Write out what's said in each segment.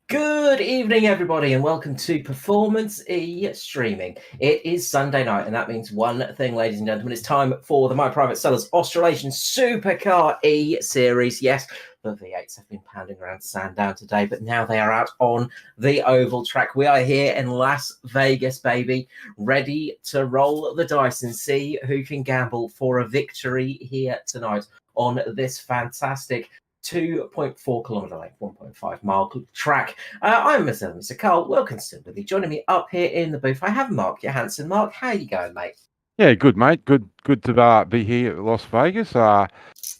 Good evening, everybody, and welcome to Performance E Streaming. It is Sunday night, and that means one thing, ladies and gentlemen. It's time for the Private Cellar's Australasian Supercar eSeries. Yes, the V8s have been pounding around Sandown today, but now they are out on the oval track. We are here in Las Vegas, baby, ready to roll the dice and see who can gamble for a victory here tonight on this fantastic 2.4 kilometre length, 1.5 mile track. I'm Mr. Carl Wilkinson with you. Joining me up here in the booth, I have Mark Johansson. Mark, how you going, mate? Yeah, good, mate. Good to be here at Las Vegas.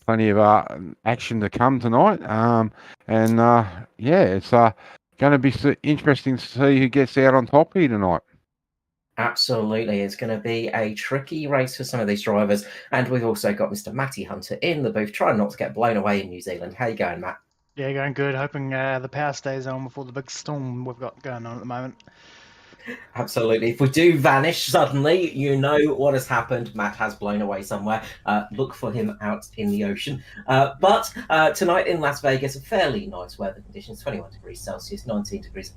Plenty of action to come tonight. It's going to be interesting to see who gets out on top here tonight. Absolutely. It's going to be a tricky race for some of these drivers. And we've also got Mr. Matty Hunter in the booth, trying not to get blown away in New Zealand. How you going, Matt? Yeah, going good. Hoping the power stays on before the big storm we've got going on at the moment. Absolutely. If we do vanish suddenly, you know what has happened. Matt has blown away somewhere. Look for him out in the ocean. But tonight in Las Vegas, fairly nice weather conditions, 21 degrees Celsius, 19 degrees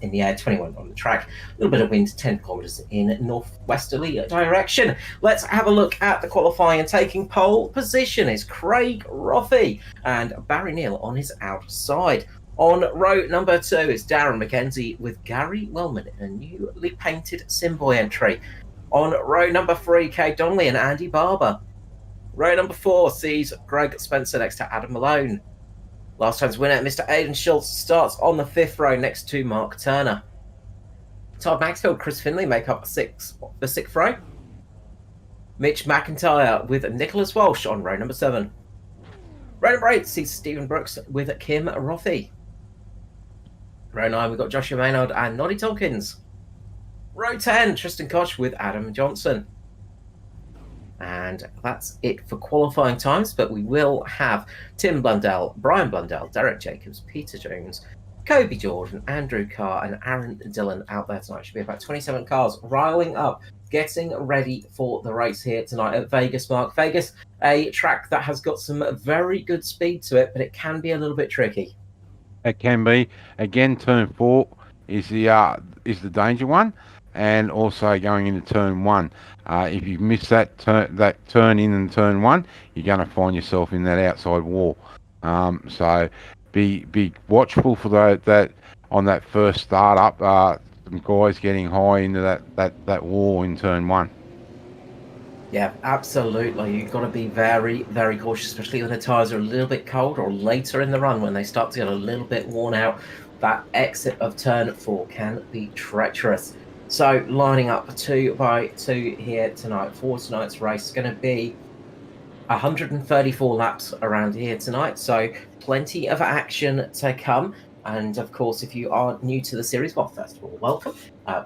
in the air, 21 on the track. A little bit of wind, 10 kilometres in northwesterly direction. Let's have a look at the qualifying. And taking pole position is Craig Roffey and Barry Neal on his outside. On row number 2, it's Darren McKenzie with Gary Wellman in a newly painted Simboy entry. On row number 3, Kay Donnelly and Andy Barber. Row number 4 sees Greg Spencer next to Adam Malone. Last time's winner, Mr. Aidan Schultz, starts on the 5th row next to Mark Turner. Todd Maxfield, Chris Finley make up the 6th row. Mitch McIntyre with Nicholas Walsh on row number 7. Row number 8 sees Stephen Brooks with Kim Roffey. Row 9, we've got Joshua Maynard and Noddy Tompkins. Row 10, Tristan Koch with Adam Johnson. And that's it for qualifying times, but we will have Tim Blundell, Brian Blundell, Derek Jacobs, Peter Jones, Kobe Jordan, Andrew Carr, and Aaron Dillon out there tonight. Should be about 27 cars riling up, getting ready for the race here tonight at Vegas, Mark. Vegas, a track that has got some very good speed to it, but it can be a little bit tricky. It can be. Again, turn 4 is the danger one, and also going into turn 1. If you miss that turn in turn 1, you're going to find yourself in that outside wall. So be watchful for that on that first start up. Some guys getting high into that wall in turn 1. Yeah, absolutely. You've got to be very, very cautious, especially when the tyres are a little bit cold or later in the run when they start to get a little bit worn out. That exit of turn 4 can be treacherous. So lining up 2 by 2 here tonight for tonight's race is going to be 134 laps around here tonight. So plenty of action to come. And of course, if you are new to the series, well, first of all, welcome.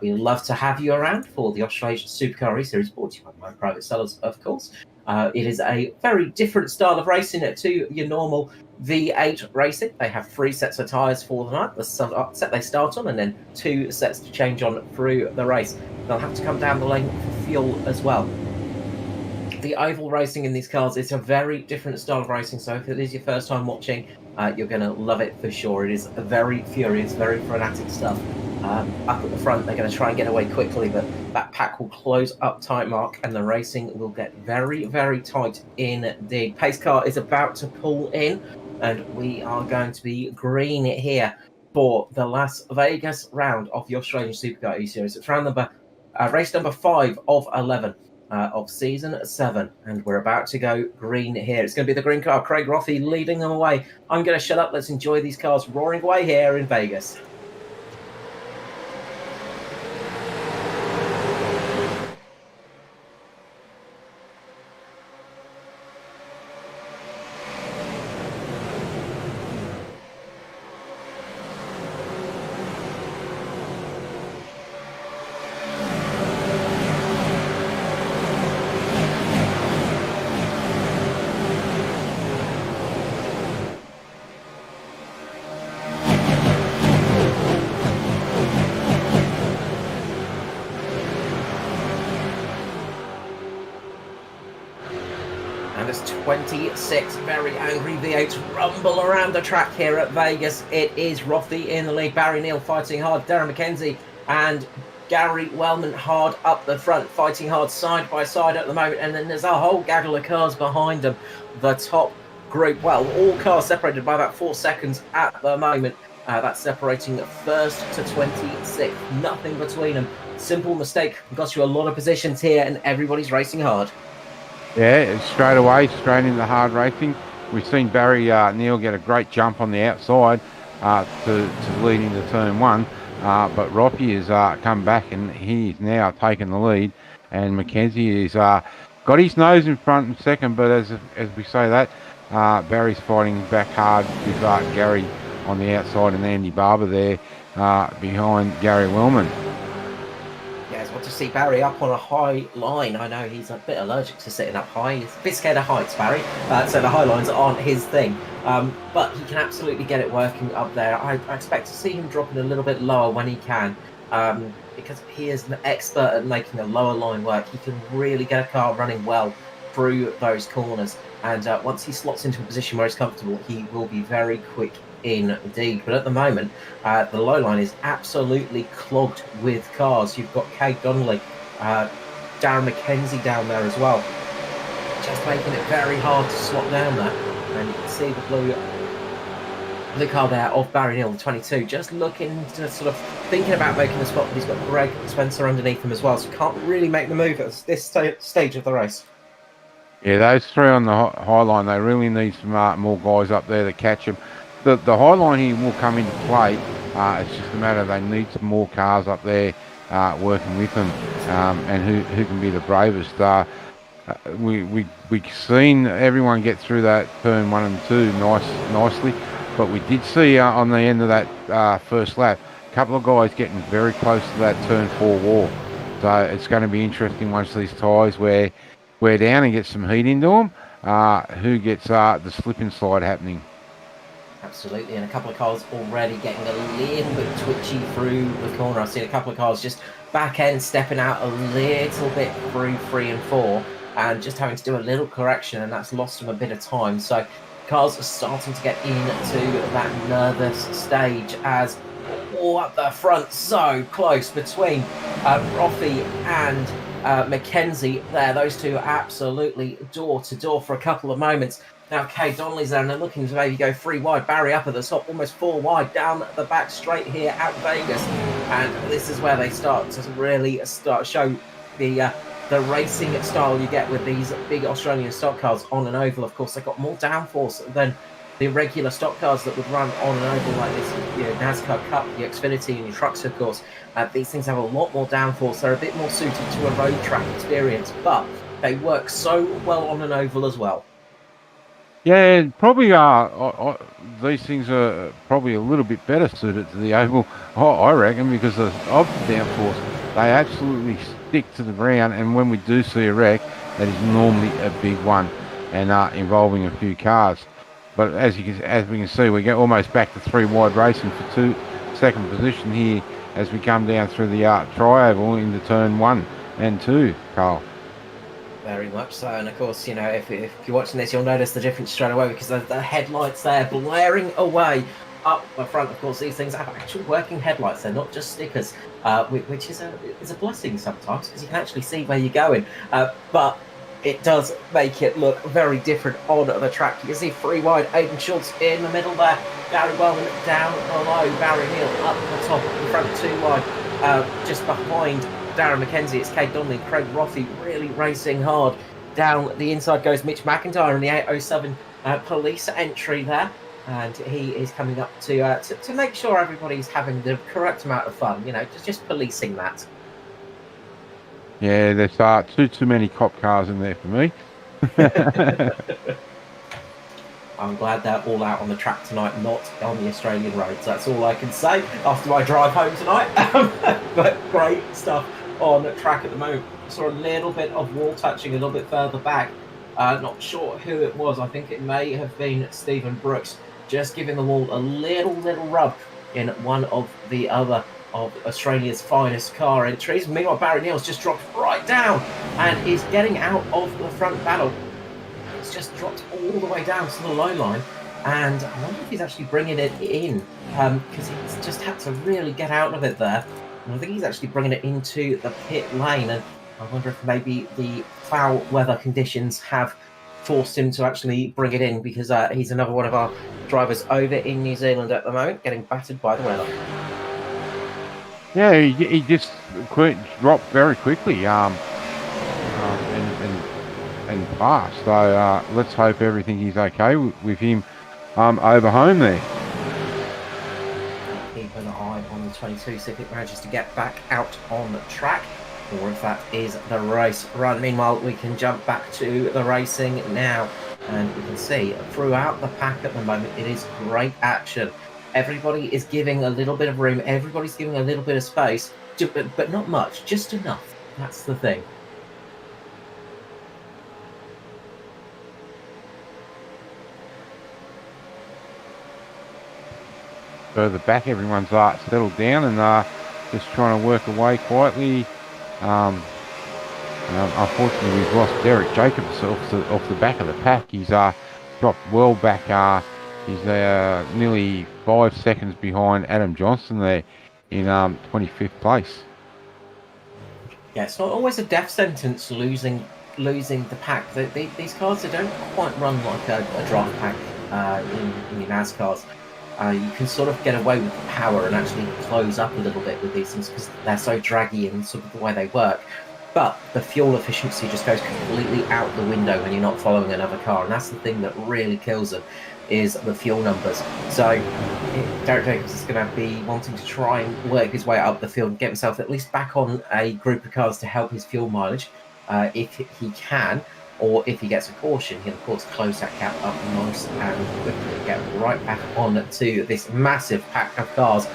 We'd love to have you around for the Australasian Supercar eSeries, brought to you by my Private Cellars, of course. It is a very different style of racing to your normal V8 racing. They have 3 sets of tyres for the night, the set they start on, and then 2 sets to change on through the race. They'll have to come down the lane for fuel as well. The oval racing in these cars is a very different style of racing, so if it is your first time watching, you're going to love it for sure. It is very furious, very frenetic stuff. Up at the front, they're going to try and get away quickly, but that pack will close up tight, Mark, and the racing will get very, very tight indeed. Pace car is about to pull in, and we are going to be green here for the Las Vegas round of the Australian Supercar eSeries. It's race number 5 of 11. Of season 7, and we're about to go green here. It's going to be the green car, Craig Roffey, leading them away. I'm going to shut up. Let's enjoy these cars roaring away here in Vegas. 26. Very angry V8s rumble around the track here at Vegas. It is Rothy in the lead. Barry Neal fighting hard. Darren McKenzie and Gary Wellman hard up the front, fighting hard side by side at the moment. And then there's a whole gaggle of cars behind them. The top group, well, all cars separated by about 4 seconds at the moment. That's separating first to 26. Nothing between them. Simple mistake got you a lot of positions here, and everybody's racing hard. Yeah, straight away, straight into hard racing. We've seen Barry Neal get a great jump on the outside to lead into turn 1, but Roppy has come back and he's now taken the lead, and Mackenzie has got his nose in front in second, but as we say that, Barry's fighting back hard with Gary on the outside and Andy Barber there behind Gary Wellman. Yeah, it's good to see Barry up on a high line. I know he's a bit allergic to sitting up high. He's a bit scared of heights, Barry, so the high lines aren't his thing. But he can absolutely get it working up there. I expect to see him dropping a little bit lower when he can, because he is an expert at making a lower line work. He can really get a car running well through those corners, and once he slots into a position where he's comfortable, he will be very quick indeed. But at the moment, the low line is absolutely clogged with cars. You've got Kate Donnelly, Darren McKenzie down there as well, just making it very hard to slot down there. And you can see the blue car there of Barry Neal, the 22, just looking to sort of thinking about making the spot, but he's got Greg Spencer underneath him as well, so can't really make the move at this stage of the race. Yeah, those three on the high line, they really need some more guys up there to catch them. The high line here will come into play. It's just a matter they need some more cars up there working with them, and who can be the bravest. We've seen everyone get through that turn 1 and 2 nicely, but we did see on the end of that first lap a couple of guys getting very close to that turn 4 wall. So it's going to be interesting once these tyres wear down and get some heat into them, who gets the slip and slide happening. Absolutely, and a couple of cars already getting a little bit twitchy through the corner. I've seen a couple of cars just back end stepping out a little bit through 3 and 4 and just having to do a little correction, and that's lost them a bit of time. So cars are starting to get into that nervous stage as up the front, so close between Roffey and Mackenzie there. Those two are absolutely door to door for a couple of moments. Now Kay Donnelly's there and they're looking to maybe go 3 wide. Barry up at the top, almost 4 wide down the back straight here at Vegas. And this is where they start to really show the racing style you get with these big Australian stock cars on an oval. Of course, they've got more downforce than the regular stock cars that would run on an oval like this, NASCAR Cup, the Xfinity and your trucks, of course. These things have a lot more downforce. They're a bit more suited to a road track experience, but they work so well on an oval as well. Yeah, probably these things are probably a little bit better suited to the oval, I reckon, because of the downforce. They absolutely stick to the ground, and when we do see a wreck, that is normally a big one and involving a few cars. But as we can see, we get almost back to 3 wide racing for second position here as we come down through the tri-oval into turn 1 and 2, Carl. Very much so, and of course, if you're watching this, you'll notice the difference straight away because the headlights there blaring away up the front. Of course, these things have actual working headlights. They're not just stickers, which is a blessing sometimes because you can actually see where you're going. But it does make it look very different on the track. You can see 3 wide, Aidan Schultz in the middle there, Gary Wellman down below, Barry Neal up the top, in front 2 wide, just behind Darren McKenzie. It's Kate Donnelly, Craig Roffey really racing hard. Down the inside goes Mitch McIntyre in the 807 police entry there, and he is coming up to make sure everybody's having the correct amount of fun, just policing that. Yeah, there's too many cop cars in there for me. I'm glad they're all out on the track tonight, not on the Australian roads. That's all I can say after my drive home tonight. But great stuff on the track at the moment. Saw a little bit of wall touching a little bit further back. Not sure who it was. I think it may have been Stephen Brooks, just giving the wall a little rub in one of the other of Australia's finest car entries. Meanwhile, Barry Neal's just dropped right down and is getting out of the front battle. It's just dropped all the way down to the low line. And I wonder if he's actually bringing it in, because he's just had to really get out of it there. And I think he's actually bringing it into the pit lane. And I wonder if maybe the foul weather conditions have forced him to actually bring it in, because he's another one of our drivers over in New Zealand at the moment, getting battered by the weather. Yeah, he just dropped very quickly and fast. So let's hope everything is okay with him over home there. Keep an eye on the 22, see if it manages to get back out on the track, or if that is the race run. Meanwhile, we can jump back to the racing now, and we can see throughout the pack at the moment it is great action. Everybody is giving a little bit of room, everybody's giving a little bit of space, but not much, just enough. That's the thing. Further back, everyone's settled down and just trying to work away quietly. Unfortunately, we've lost Derek Jacobs off the back of the pack. He's dropped well back. He's nearly 5 seconds behind Adam Johnston there in 25th place. Yeah, it's not always a death sentence losing the pack. These cars, they don't quite run like a draft pack in your NASCARs. You can sort of get away with the power and actually close up a little bit with these things because they're so draggy and sort of the way they work. But the fuel efficiency just goes completely out the window when you're not following another car, and that's the thing that really kills them, is the fuel numbers. So Derek Jacobs is going to be wanting to try and work his way up the field and get himself at least back on a group of cars to help his fuel mileage, if he can. Or if he gets a caution, he'll of course close that gap up nice and quickly, get right back on to this massive pack of cars.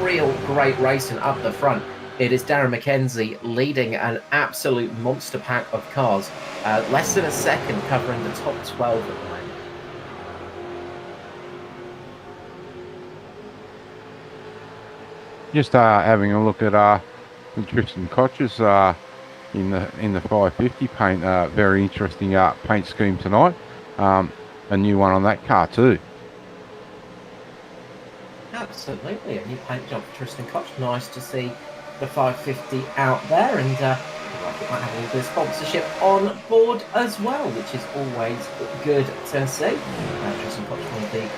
Real great racing up the front. It is Darren McKenzie leading an absolute monster pack of cars. Less than a second covering the top 12 at the moment. Just having a look at Tristan Koch's in the 550 paint. Very interesting paint scheme tonight. A new one on that car too. Absolutely, a new paint job for Tristan Koch. Nice to see the 550 out there, and it might have a little bit of sponsorship on board as well, which is always good to see. Tristan Koch, one of the,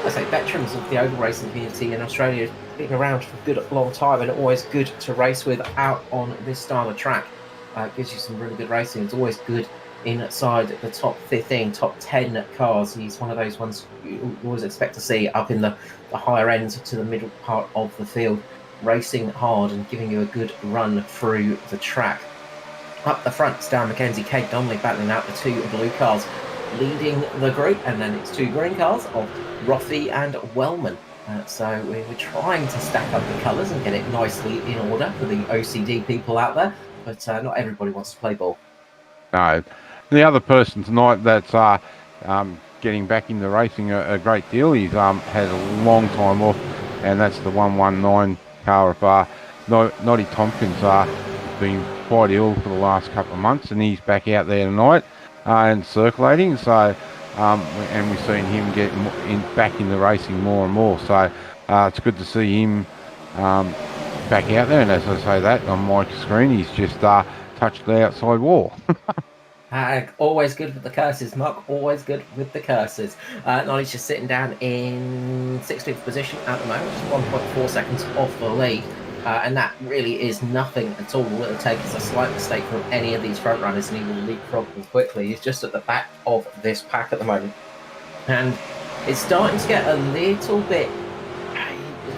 I say, veterans of the oval racing community in Australia, been around for a good long time and always good to race with out on this style of track. Gives you some really good racing. It's always good inside the top 15, top 10 cars. He's one of those ones you always expect to see up in the higher end to the middle part of the field, racing hard and giving you a good run through the track. Up the front, Darren McKenzie, Kate Donnelly battling out the two blue cars, leading the group, and then it's two green cars of Rothie and Wellman. So we're trying to stack up the colours and get it nicely in order for the OCD people out there, but not everybody wants to play ball. No. The other person tonight that's getting back into racing a great deal, he's had a long time off, and that's the 119 car of Noddy Tompkins. Been quite ill for the last couple of months, and he's back out there tonight and circulating. So and we've seen him get back in the racing more and more. So it's good to see him back out there. And as I say that on my screen, he's just touched the outside wall. Always good with the curses, Mark. Always good with the curses. Noddy's just sitting down in 16th position at the moment, just 1.4 seconds off the lead. And that really is nothing at all. It'll take us a slight mistake from any of these front runners and he will leapfrog them quickly. He's just at the back of this pack at the moment. And it's starting to get a little bit...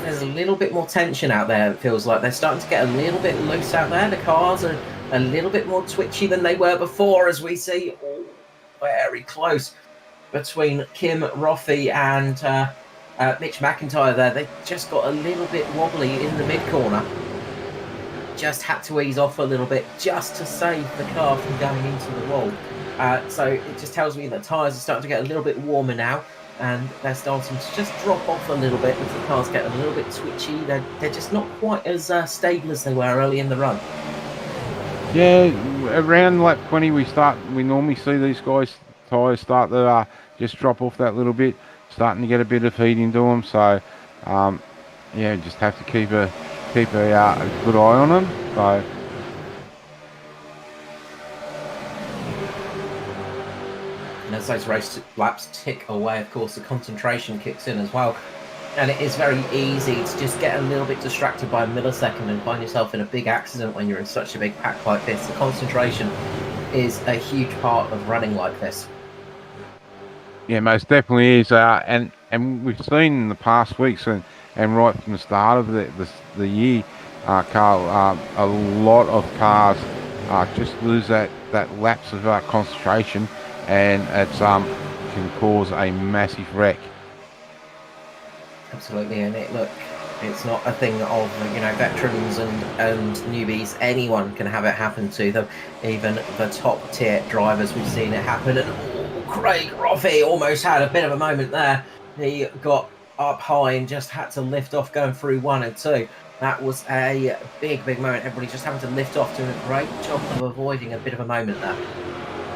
There's a little bit more tension out there, it feels like. They're starting to get a little bit loose out there. The cars are a little bit more twitchy than they were before, as we see very close between Kim Rothie and Mitch McIntyre there. They just got a little bit wobbly in the mid-corner. Just had to ease off a little bit just to save the car from going into the wall. So it just tells me that tyres are starting to get a little bit warmer now, and they're starting to just drop off a little bit as the cars get a little bit twitchy. They're just not quite as stable as they were early in the run. Yeah, around lap 20 we normally see these guys tyres start to just drop off that little bit, starting to get a bit of heat into them. So, yeah, just have to keep a good eye on them. So. And as those race laps tick away, of course, the concentration kicks in as well. And it is very easy to just get a little bit distracted by a millisecond and find yourself in a big accident when you're in such a big pack like this. The concentration is a huge part of running like this. Yeah, most definitely is. And we've seen in the past weeks and right from the start of the year, Carl, a lot of cars just lose that lapse of concentration, and it's can cause a massive wreck. Absolutely, and it's not a thing of veterans and newbies. Anyone can have it happen to them, even the top tier drivers. We've seen it happen, and Craig Roffey almost had a bit of a moment there. He got up high and just had to lift off going through 1 and 2. That was a big moment. Everybody just having to lift off, doing a great job of avoiding a bit of a moment there.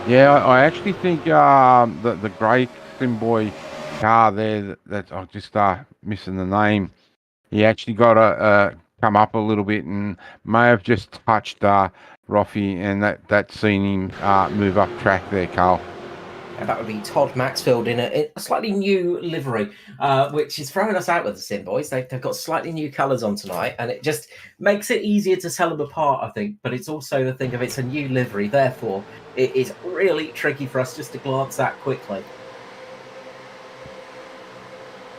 Yeah, I actually think the grey Simboy car there that I'm just missing the name. He actually got to come up a little bit and may have just touched Roffey, and that seen him move up track there, Carl. And that would be Todd Maxfield in a slightly new livery, which is throwing us out with the Sim Boys. They've got slightly new colours on tonight, and it just makes it easier to tell them apart, I think. But it's also the thing of it's a new livery, therefore it is really tricky for us just to glance at quickly.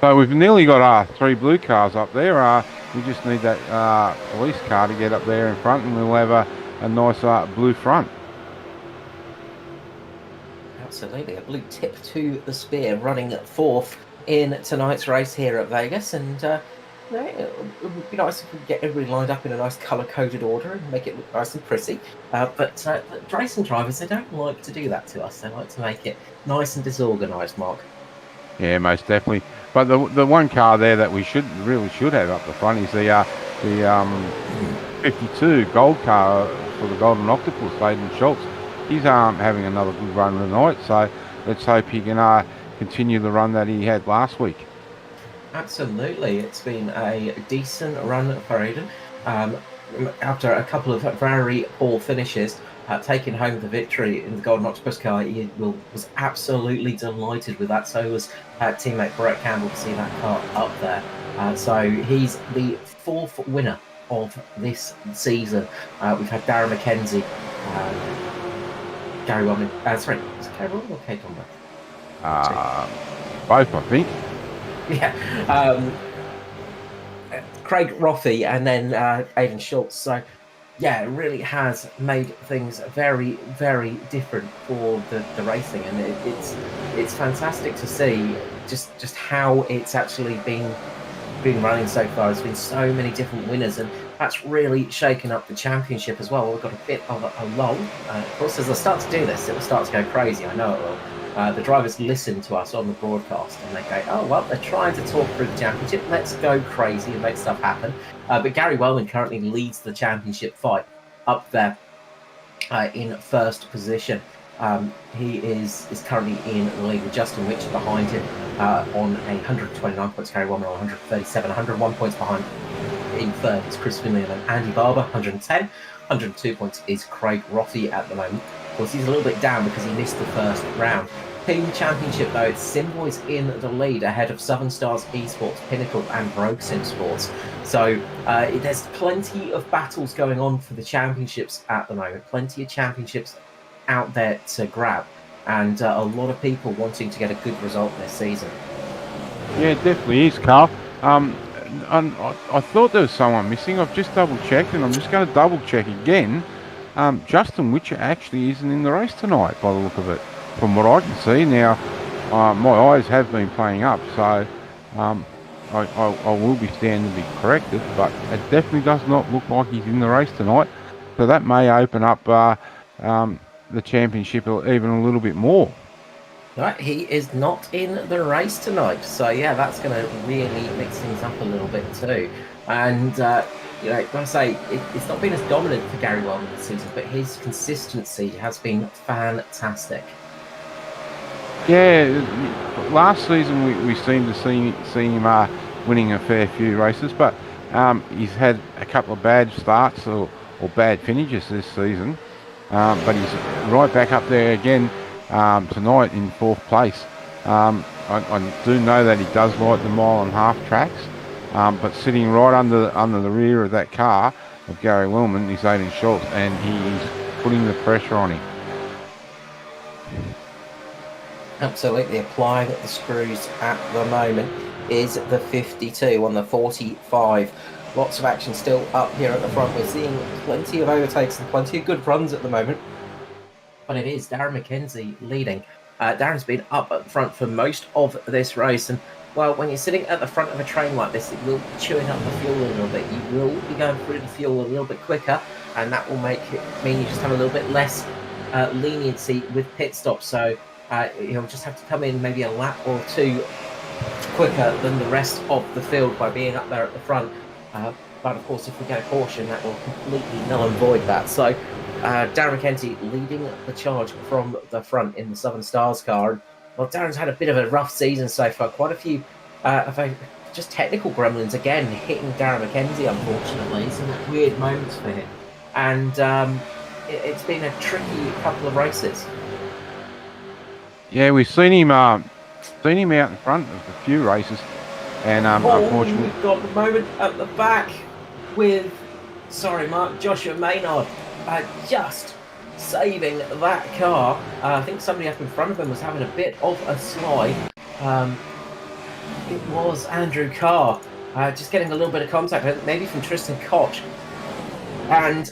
So we've nearly got 3 blue cars up there. We just need that police car to get up there in front, and we'll have a nice blue front. Absolutely, a blue tip to the spear, running 4th in tonight's race here at Vegas, and it would be nice if we get everybody lined up in a nice colour-coded order and make it look nice and pretty. But the racing drivers, they don't like to do that to us. They like to make it nice and disorganised, Mark. Yeah, most definitely. But the one car there that we really should have up the front is the 52 gold car for the Golden Octopus, Hayden Schultz. He's having another good run tonight, so let's hope he can continue the run that he had last week. Absolutely, it's been a decent run for Hayden. After a couple of very poor finishes, taking home the victory in the Golden Octopus car, he was absolutely delighted with that. So was teammate Brett Campbell to see that car up there. So he's the 4th winner of this season. We've had Darren McKenzie, Gary Wellman. Sorry, is it Gary Wellman or Kate Conway? Both, I think. Yeah. Craig Roffey and then Aidan Schultz. So, yeah, it really has made things very, very different for the racing, and it's fantastic to see just how it's actually been running so far. There's been so many different winners, and that's really shaken up the championship as well. We've got a bit of a lull. Of course, as I start to do this, it will start to go crazy. I know it will. The drivers listen to us on the broadcast and they go, oh, well, they're trying to talk through the championship. Let's go crazy and make stuff happen. But Gary Wellman currently leads the championship fight up there in 1st position. He is currently in the lead with Justin Whitcher behind him on 129 points. Gary Wellman on 137, 101 points behind. In 3rd is Chris Finley and Andy Barber, 110. 102 points is Craig Roffey at the moment. Of course, he's a little bit down because he missed the 1st round. Team Championship, though, it's Simboys in the lead ahead of Southern Stars Esports, Pinnacle and Brogue Sim Sports. So there's plenty of battles going on for the championships at the moment. Plenty of championships out there to grab. And a lot of people wanting to get a good result this season. Yeah, it definitely is, Carl. I thought there was someone missing. I've just double-checked, and I'm just going to double-check again. Justin Whitcher actually isn't in the race tonight, by the look of it, from what I can see. Now, my eyes have been playing up, so I will be standing to be corrected, but it definitely does not look like he's in the race tonight. So that may open up the championship even a little bit more. Right, he is not in the race tonight, so yeah, that's going to really mix things up a little bit too. And like I say, it's not been as dominant for Gary Wellman this season, but his consistency has been fantastic. Yeah, last season we seemed to see him winning a fair few races, but he's had a couple of bad starts or bad finishes this season. But he's right back up there again tonight in 4th place. I do know that he does like the mile and half tracks, but sitting right under the rear of that car of Gary Willman is Aidan Schultz, and he's putting the pressure on him. Absolutely applying the screws at the moment is the 52 on the 45. Lots of action still up here at the front. We're seeing plenty of overtakes and plenty of good runs at the moment. But it is Darren McKenzie leading. Darren's been up at front for most of this race. And, well, when you're sitting at the front of a train like this, it will be chewing up the fuel a little bit. You will be going through the fuel a little bit quicker. And that will mean you just have a little bit less leniency with pit stops. So you'll just have to come in maybe a lap or two quicker than the rest of the field by being up there at the front. But of course, if we get a caution, that will completely null and void that. So Darren McKenzie leading the charge from the front in the Southern Stars car. And, well, Darren's had a bit of a rough season so far. Quite a few just technical gremlins again hitting Darren McKenzie, unfortunately. Some weird moments for him. And it's been a tricky couple of races. Yeah, we've seen him out in front of a few races, and unfortunately, we've got the moment at the back with, sorry, Mark, Joshua Maynard just saving that car. I think somebody up in front of him was having a bit of a slide. It was Andrew Carr just getting a little bit of contact, maybe from Tristan Koch, and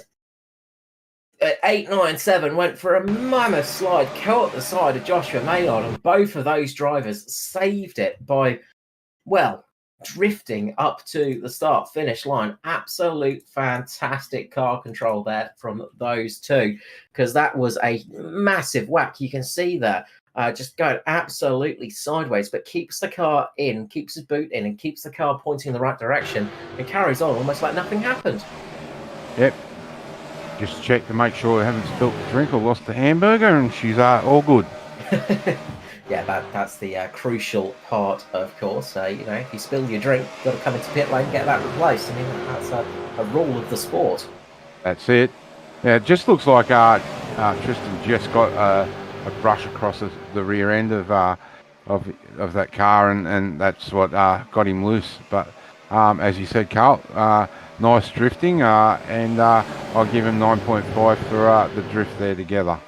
897 went for a mammoth slide, caught the side of Joshua Maynard, and both of those drivers saved it by, well, drifting up to the start-finish line. Absolute fantastic car control there from those two, because that was a massive whack. You can see there, just going absolutely sideways, but keeps the car in, keeps his boot in, and keeps the car pointing in the right direction, and carries on almost like nothing happened. Yep. Just check to make sure I haven't spilt the drink or lost the hamburger, and she's all good. Yeah, that's the crucial part, of course. If you spill your drink, you've got to come into pit lane and get that replaced. I mean, that's a rule of the sport. That's it. Yeah, it just looks like Tristan just got a brush across the rear end of that car, and that's what got him loose. But as you said, Carl, nice drifting, and I'll give him 9.5 for the drift there together.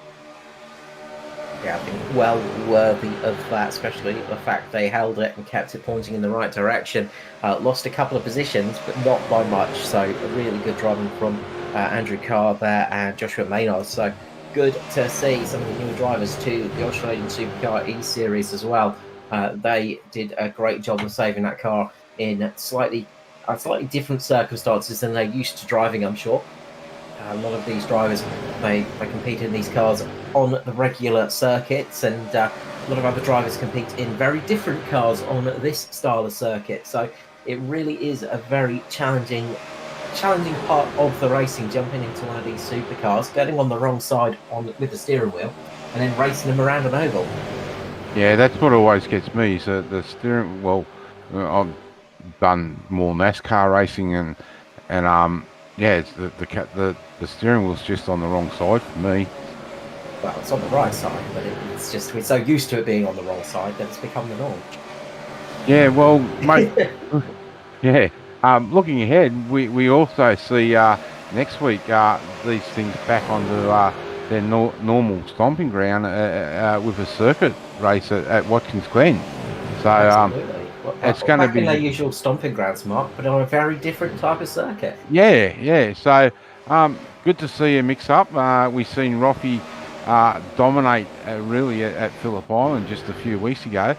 Yeah, I think well worthy of that, especially the fact they held it and kept it pointing in the right direction. Lost a couple of positions, but not by much. So a really good driving from Andrew Carr there and Joshua Maynard. So good to see some of the newer drivers to the Australasian Supercar eSeries as well. They did a great job of saving that car in slightly different circumstances than they're used to driving, I'm sure. A lot of these drivers, they compete in these cars on the regular circuits, and a lot of other drivers compete in very different cars on this style of circuit. So it really is a very challenging part of the racing, jumping into one of these supercars, getting on the wrong side with the steering wheel, and then racing them around an oval. Yeah, that's what always gets me. So the steering, well, I've done more NASCAR racing, and yeah, it's the steering wheel's just on the wrong side for me. Well, it's on the right side, but it's just we're so used to it being on the wrong side that it's become the norm. Yeah, well, mate. Yeah. Looking ahead, we also see next week these things back onto their normal stomping ground with a circuit race at Watkins Glen. So absolutely. It's going to be in their usual stomping grounds, Mark, but on a very different type of circuit. Yeah. So good to see a mix up. We've seen Roffey dominate really at Phillip Island just a few weeks ago,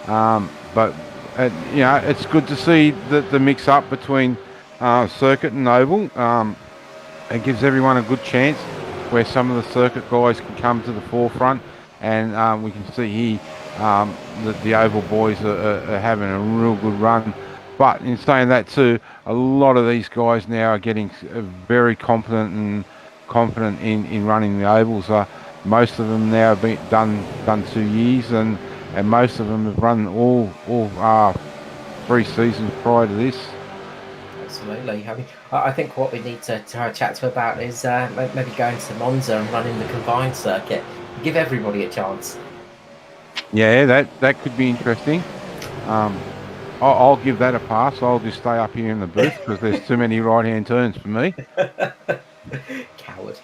but it's good to see the mix up between circuit and oval. It gives everyone a good chance where some of the circuit guys can come to the forefront, and we can see here that the oval boys are having a real good run. But in saying that too, a lot of these guys now are getting very confident in running the ovals. Most of them now have been done 2 years, and and most of them have run all 3 seasons prior to this. Absolutely. I think what we need to chat to about is maybe going to Monza and running the combined circuit. Give everybody a chance. Yeah, that could be interesting. I'll give that a pass. I'll just stay up here in the booth because there's too many right-hand turns for me. Coward.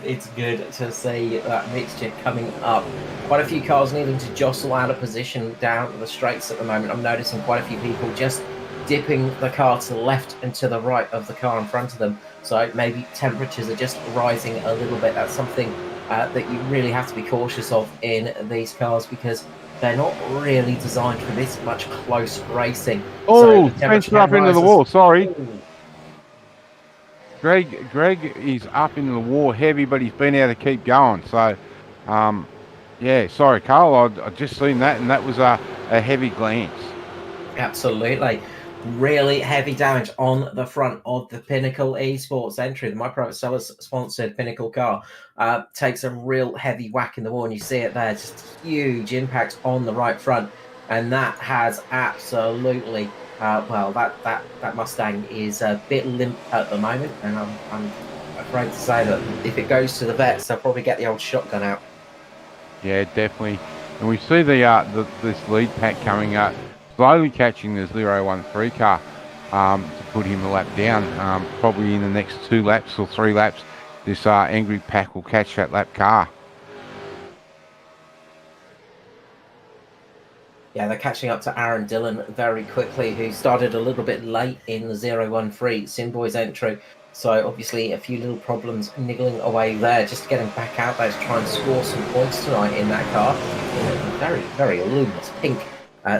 It's good to see that mixture coming up. Quite a few cars needing to jostle out of position down the straights at the moment. I'm noticing quite a few people just dipping the car to the left and to the right of the car in front of them. So maybe temperatures are just rising a little bit. That's something that you really have to be cautious of in these cars because they're not really designed for this much close racing. Oh, So Spencer up into the wall. Sorry. Greg is up into the wall heavy, but he's been able to keep going. So, yeah, sorry, Carl. I just seen that, and that was a heavy glance. Absolutely. Really heavy damage on the front of the Pinnacle Esports entry. The My Private Cellar sponsored Pinnacle car takes a real heavy whack in the wall, and you see it there. Just huge impact on the right front, and that has absolutely. Well, that Mustang is a bit limp at the moment, and I'm afraid to say that if it goes to the vets, they'll probably get the old shotgun out. Yeah, definitely. And we see this lead pack coming up, slowly catching the 013 car to put him a lap down. Probably in the next 2 laps or 3 laps, this angry pack will catch that lap car. Yeah, they're catching up to Aaron Dillon very quickly, who started a little bit late in the 013 Simboy's entry. So obviously a few little problems niggling away there, just getting back out there to try and score some points tonight in that car. Very, very luminous pink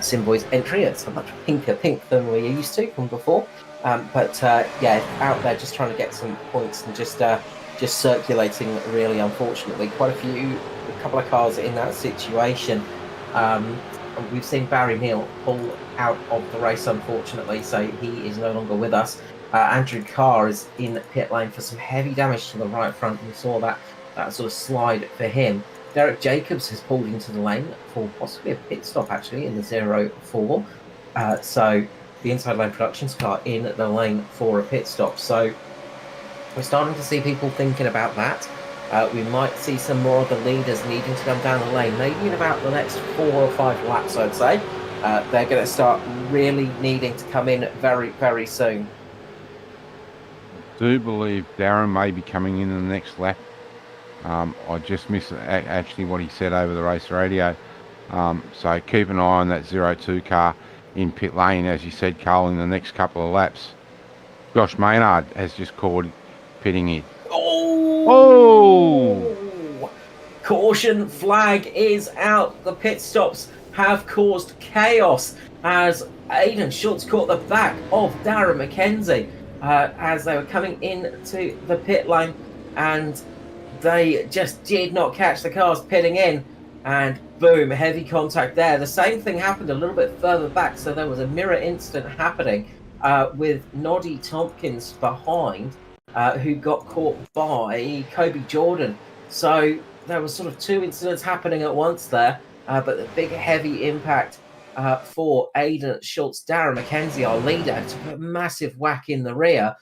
Simboy's entry. It's a much pinker pink than we're used to from before. Yeah, out there just trying to get some points and just circulating really, unfortunately. A couple of cars in that situation. We've seen Barry Neal pull out of the race, unfortunately, so he is no longer with us. Andrew Carr is in pit lane for some heavy damage to the right front. We saw that sort of slide for him. Derek Jacobs has pulled into the lane for possibly a pit stop, actually, in the 04. So the inside lane productions car in the lane for a pit stop. So we're starting to see people thinking about that. We might see some more of the leaders needing to come down the lane, maybe in about the next 4 or 5 laps, I'd say. They're going to start really needing to come in very, very soon. I do believe Darren may be coming in the next lap. I just missed actually what he said over the race radio. So keep an eye on that 02 car in pit lane, as you said, Carl, in the next couple of laps. Josh Maynard has just called pitting in. Oh! Caution flag is out. The pit stops have caused chaos as Aidan Schultz caught the back of Darren McKenzie as they were coming into the pit lane, and they just did not catch the cars pitting in, and boom, heavy contact there. The same thing happened a little bit further back, so there was a mirror incident happening with Noddy Tompkins behind, who got caught by Kobe Jordan. So there was sort of 2 incidents happening at once there, but the big heavy impact for Aidan Schultz. Darren McKenzie, our leader, took a massive whack in the rear.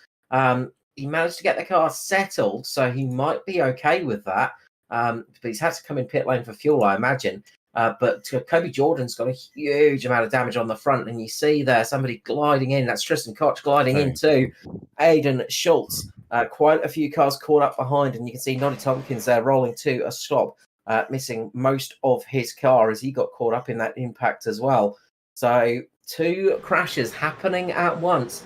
He managed to get the car settled, so he might be okay with that. But he's had to come in pit lane for fuel, I imagine. But Kobe Jordan's got a huge amount of damage on the front, and you see there somebody gliding in. That's Tristan Koch gliding into Aidan Schultz. Quite a few cars caught up behind, and you can see Noddy Tompkins there rolling to a stop, missing most of his car as he got caught up in that impact as well. So 2 crashes happening at once.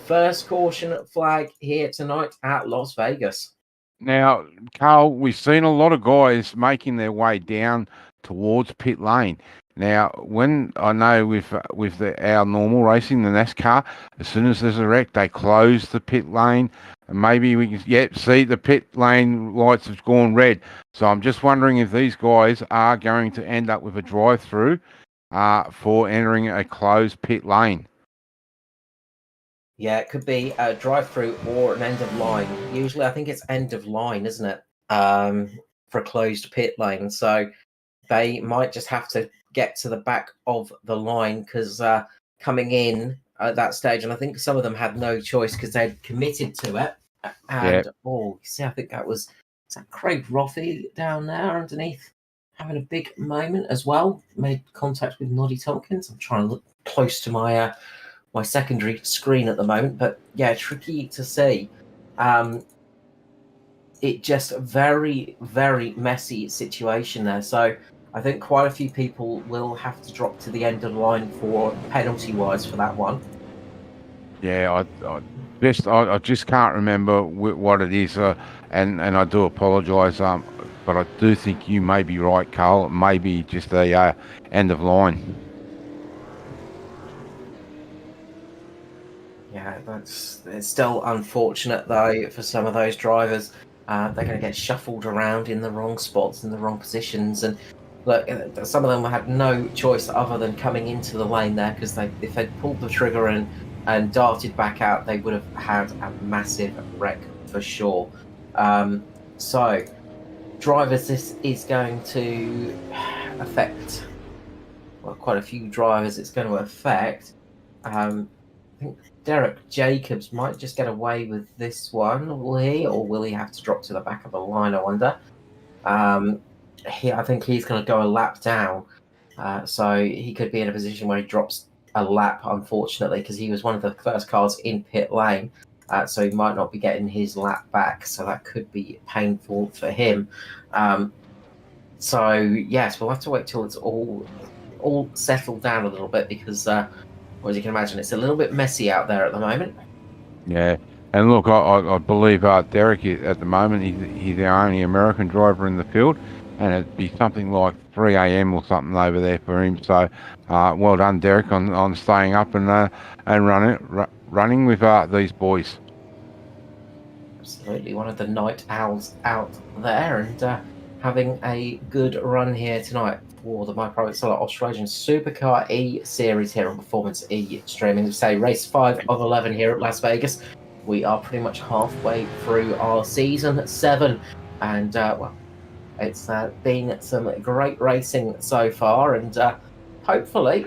First caution flag here tonight at Las Vegas. Now, Carl, we've seen a lot of guys making their way down towards pit lane. Now, when I know with our normal racing, the NASCAR, as soon as there's a wreck, they close the pit lane, and maybe we can see the pit lane lights have gone red. So I'm just wondering if these guys are going to end up with a drive-through for entering a closed pit lane. Yeah, it could be a drive-through or an end of line. Usually, I think it's end of line, isn't it? For a closed pit lane. So they might just have to get to the back of the line because coming in at that stage, and I think some of them had no choice because they'd committed to it. And you see, I think is that Craig Roffey down there underneath having a big moment as well. Made contact with Noddy Tompkins. I'm trying to look close to my my secondary screen at the moment, but yeah, tricky to see. It just very, very messy situation there. So I think quite a few people will have to drop to the end of the line for penalty-wise for that one. Yeah, I just can't remember what it is, and I do apologise, but I do think you may be right, Carl. It may be just the end of line. Yeah, it's still unfortunate though for some of those drivers. They're going to get shuffled around in the wrong spots, in the wrong positions, and look, some of them had no choice other than coming into the lane there because if they'd pulled the trigger and darted back out, they would have had a massive wreck for sure. So, drivers, this is going to affect, well, quite a few drivers. It's going to affect. I think Derek Jacobs might just get away with this one, will he? Or will he have to drop to the back of the line, I wonder? I think he's going to go a lap down. So he could be in a position where he drops a lap, unfortunately, because he was one of the first cars in pit lane. So he might not be getting his lap back. So that could be painful for him. So, yes, we'll have to wait till it's all settled down a little bit because... as you can imagine, it's a little bit messy out there at the moment. Yeah, and look, I believe Derek at the moment he's the only American driver in the field, and it'd be something like 3 a.m. or something over there for him. So, well done, Derek, on staying up and running with these boys. Absolutely, one of the night owls out there and having a good run here tonight for the My Private Cellar Australasian Supercar eSeries here on Performance E streaming. Say race 5 of 11 here at Las Vegas. We are pretty much halfway through our season 7, and well, it's been some great racing so far, and hopefully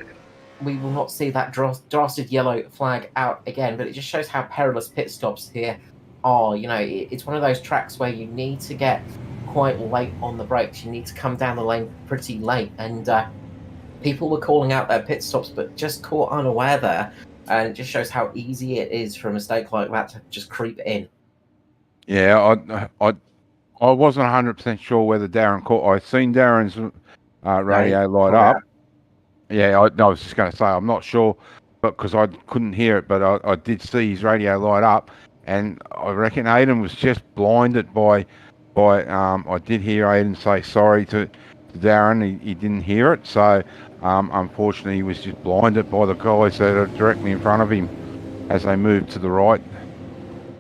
we will not see that drafted yellow flag out again. But it just shows how perilous pit stops here are. You know, it's one of those tracks where you need to get quite late on the brakes. You need to come down the lane pretty late, and people were calling out their pit stops but just caught unaware there, and it just shows how easy it is for a mistake like that to just creep in. Yeah, I wasn't 100% sure whether Darren caught. I seen Darren's radio light up. Yeah, I was just going to say I'm not sure, but because I couldn't hear it, but I did see his radio light up, and I reckon Aidan was just blinded by I did hear Aidan say sorry to Darren. He didn't hear it, so unfortunately he was just blinded by the guys that are directly in front of him as they moved to the right.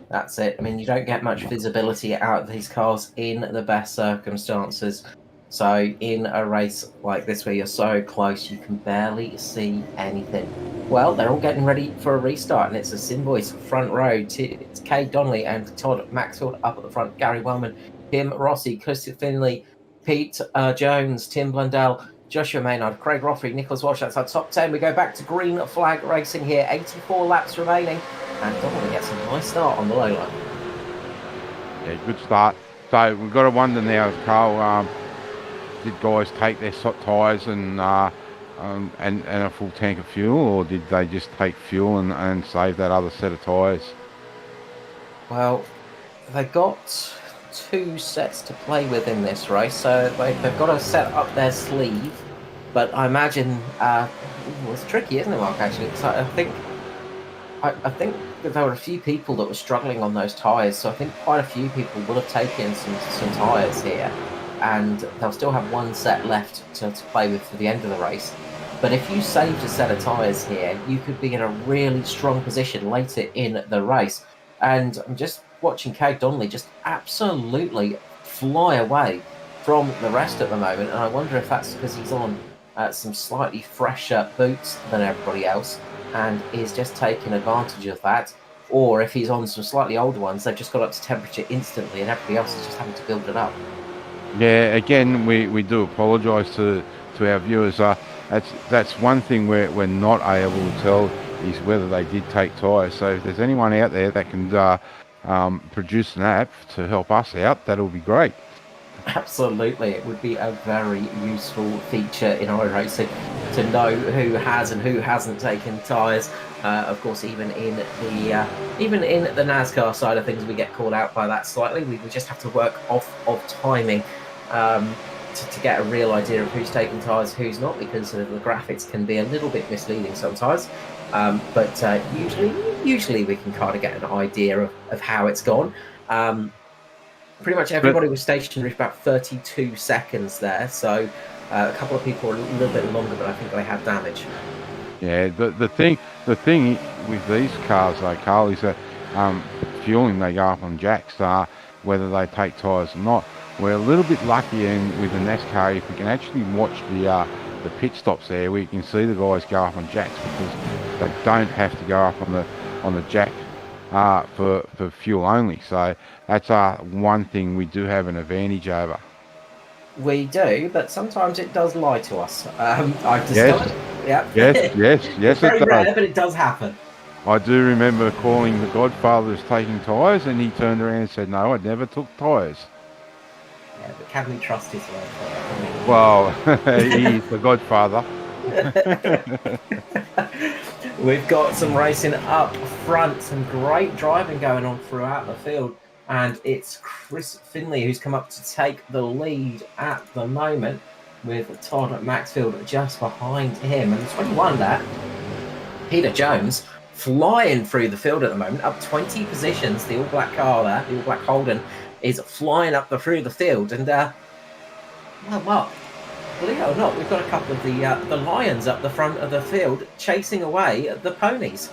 That's it. I mean, you don't get much visibility out of these cars in the best circumstances. So in a race like this where you're so close, you can barely see anything. Well, they're all getting ready for a restart, and it's a Simboys front row. It's Kay Donnelly and Todd Maxfield up at the front, Gary Wellman, Tim Rossi, Christopher Finley, Pete Jones, Tim Blundell, Joshua Maynard, Craig Roffey, Nicholas Walsh. That's our top 10. We go back to green flag racing here. 84 laps remaining, and Donnelly gets a nice start on the low line. Yeah, good start. So we've got to wonder now, Carl, did guys take their tyres and a full tank of fuel, or did they just take fuel and save that other set of tyres? Well, they got 2 sets to play with in this race, so they've got to set up their sleeve. But I imagine it's tricky, isn't it, Mark? Actually, so I think that there were a few people that were struggling on those tyres, so I think quite a few people will have taken some tyres here, and they'll still have 1 set left to play with for the end of the race. But if you saved a set of tyres here, you could be in a really strong position later in the race. And I'm just watching Kay Donnelly just absolutely fly away from the rest at the moment, and I wonder if that's because he's on some slightly fresher boots than everybody else and is just taking advantage of that, or if he's on some slightly older ones, they've just got up to temperature instantly and everybody else is just having to build it up. Yeah, again, we do apologise to our viewers. That's one thing we're not able to tell is whether they did take tyres. So if there's anyone out there that can produce an app to help us out, that'll be great. Absolutely, it would be a very useful feature in iRacing to know who has and who hasn't taken tyres. Of course, even in the NASCAR side of things, we get called out by that slightly. We just have to work off of timing to get a real idea of who's taking tyres, who's not, because the graphics can be a little bit misleading sometimes. But usually we can kind of get an idea of how it's gone. Pretty much everybody was stationary for about 32 seconds there, so a couple of people were a little bit longer, but I think they had damage. Yeah, the thing with these cars though, Carl, is that fueling they go up on jacks, whether they take tyres or not. We're a little bit lucky with the NASCAR if we can actually watch the pit stops there. We can see the guys go up on jacks because they don't have to go up on the jack for fuel only. So that's one thing we do have an advantage over. We do, but sometimes it does lie to us. I've discovered. Yes. Yeah. Yes. It's very rare, but it does happen. I do remember calling the Godfather as taking tyres, and he turned around and said, "No, I never took tyres." Yeah, but can we trust his word for it? Well, he's the Godfather. We've got some racing up front, some great driving going on throughout the field, and it's Chris Finley who's come up to take the lead at the moment, with Todd Maxfield just behind him. And 21 there, Peter Jones, flying through the field at the moment, up 20 positions. The all-black car there, the all-black Holden, is flying up through the field. And, well, believe it or not, we've got a couple of the Lions up the front of the field chasing away the ponies.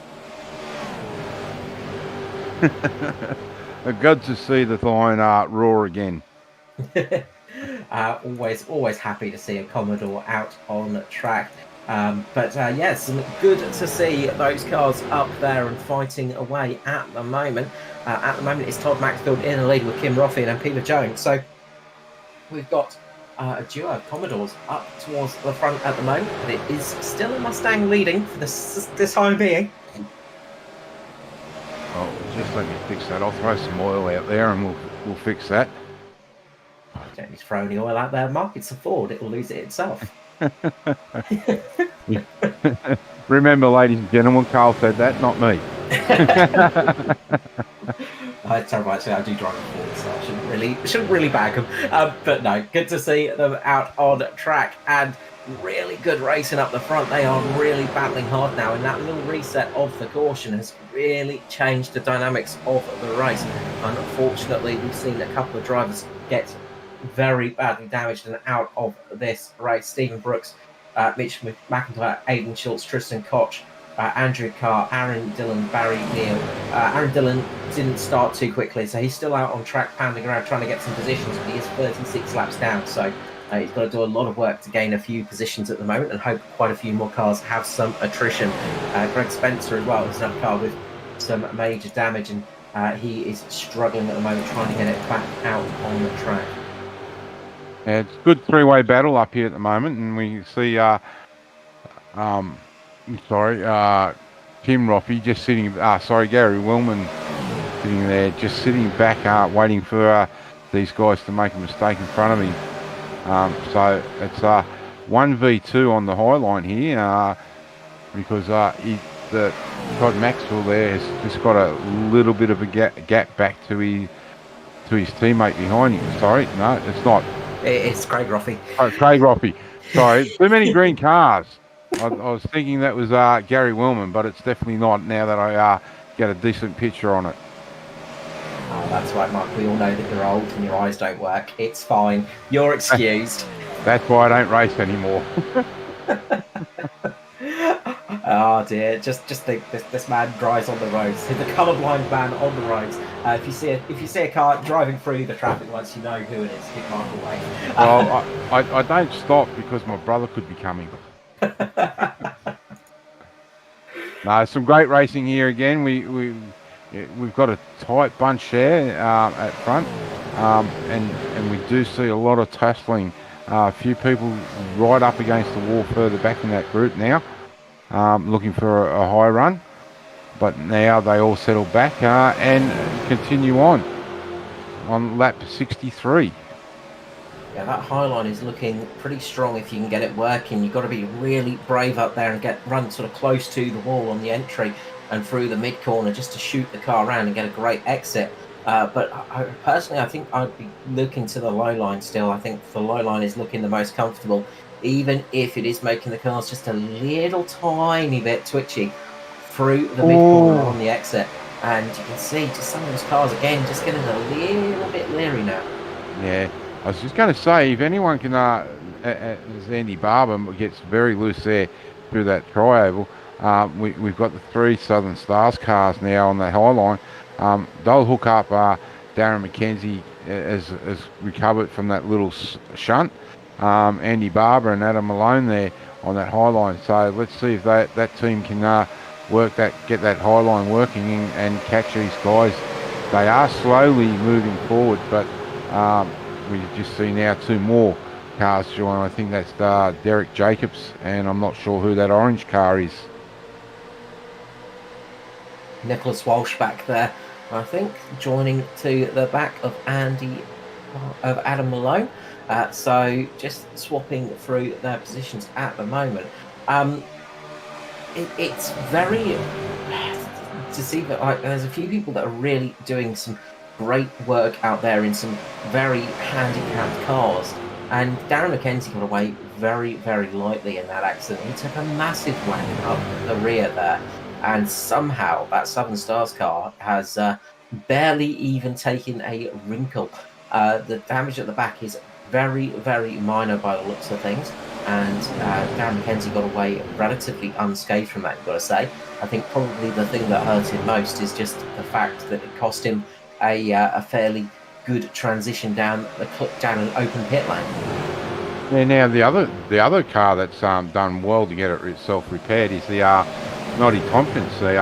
Good to see the Lion roar again. Always happy to see a Commodore out on the track. Yes, good to see those cars up there and fighting away at the moment. At the moment, it's Todd Maxfield in the lead with Kim Roffin and Peter Jones. So we've got a duo of Commodores up towards the front at the moment, but it is still a Mustang leading for this time being. Oh, just let me fix that. I'll throw some oil out there and we'll fix that. Don't need to throw any oil out there, Mark. It's a Ford. It will lose it itself. Remember, ladies and gentlemen, Carl said that, not me. It's terrible, actually. I do drive a Ford, so I shouldn't really bag them. But no, good to see them out on track and really good racing up the front. They are really battling hard now, and that little reset of the caution has really changed the dynamics of the race. Unfortunately, we've seen a couple of drivers get very badly damaged and out of this race. Stephen Brooks, Mitch McIntyre, Aidan Schultz, Tristan Koch, Andrew Carr, Aaron Dillon, Barry Neal. Aaron Dillon didn't start too quickly, so he's still out on track, pounding around, trying to get some positions, but he is 36 laps down, so he's got to do a lot of work to gain a few positions at the moment and hope quite a few more cars have some attrition. Greg Spencer as well is another car with some major damage, and he is struggling at the moment, trying to get it back out on the track. Yeah, it's a good three-way battle up here at the moment, and we see Tim Roffey just sitting, Gary Willman sitting there, just sitting back, waiting for these guys to make a mistake in front of him. So it's 1v2 on the high line here, because the Todd Maxwell there has just got a little bit of a gap back to his teammate behind him. Sorry, no, it's not. It's Craig Roffey. Oh, Craig Roffey. Sorry, too many green cars. I was thinking that was Gary Willman, but it's definitely not now that I get a decent picture on it. Oh, that's right, Mark. We all know that you're old and your eyes don't work. It's fine. You're excused. That's why I don't race anymore. Oh dear! Just think, this man drives on the roads. He's a colourblind man on the roads. If you see a car driving through the traffic lights, you know who it is. Give Mark away. Well, I don't stop because my brother could be coming. No, some great racing here again. We've got a tight bunch there at front. and we do see a lot of tussling. A few people right up against the wall further back in that group now, looking for a high run. But now they all settle back and continue on lap 63. Yeah, that high line is looking pretty strong if you can get it working. You've got to be really brave up there and run sort of close to the wall on the entry and through the mid corner just to shoot the car around and get a great exit. But personally, I think I'd be looking to the low line still. I think the low line is looking the most comfortable, even if it is making the cars just a little tiny bit twitchy through the mid corner on the exit. And you can see just some of those cars, again, just getting a little bit leery now. Yeah, I was just going to say, if anyone can, as Andy Barber gets very loose there through that tri-oval, we've got the 3 Southern Stars cars now on that high line. They'll hook up. Darren McKenzie has recovered from that little shunt. Andy Barber and Adam Malone there on that high line. So let's see if that team can get that high line working and catch these guys. They are slowly moving forward, but we just see now 2 more cars join. I think that's Derek Jacobs, and I'm not sure who that orange car is. Nicholas Walsh back there, I think, joining to the back of Adam Malone. So just swapping through their positions at the moment. It's very to see that there's a few people that are really doing some great work out there in some very handicapped cars. And Darren McKenzie got away very, very lightly in that accident. He took a massive whack up the rear there. And somehow that Southern Stars car has barely even taken a wrinkle. The damage at the back is very, very minor by the looks of things. And Darren McKenzie got away relatively unscathed from that, you've got to say. I think probably the thing that hurt him most is just the fact that it cost him a fairly good transition down an open pit lane. Yeah, now the other car that's done well to get itself repaired is the Noddy Tompkins, the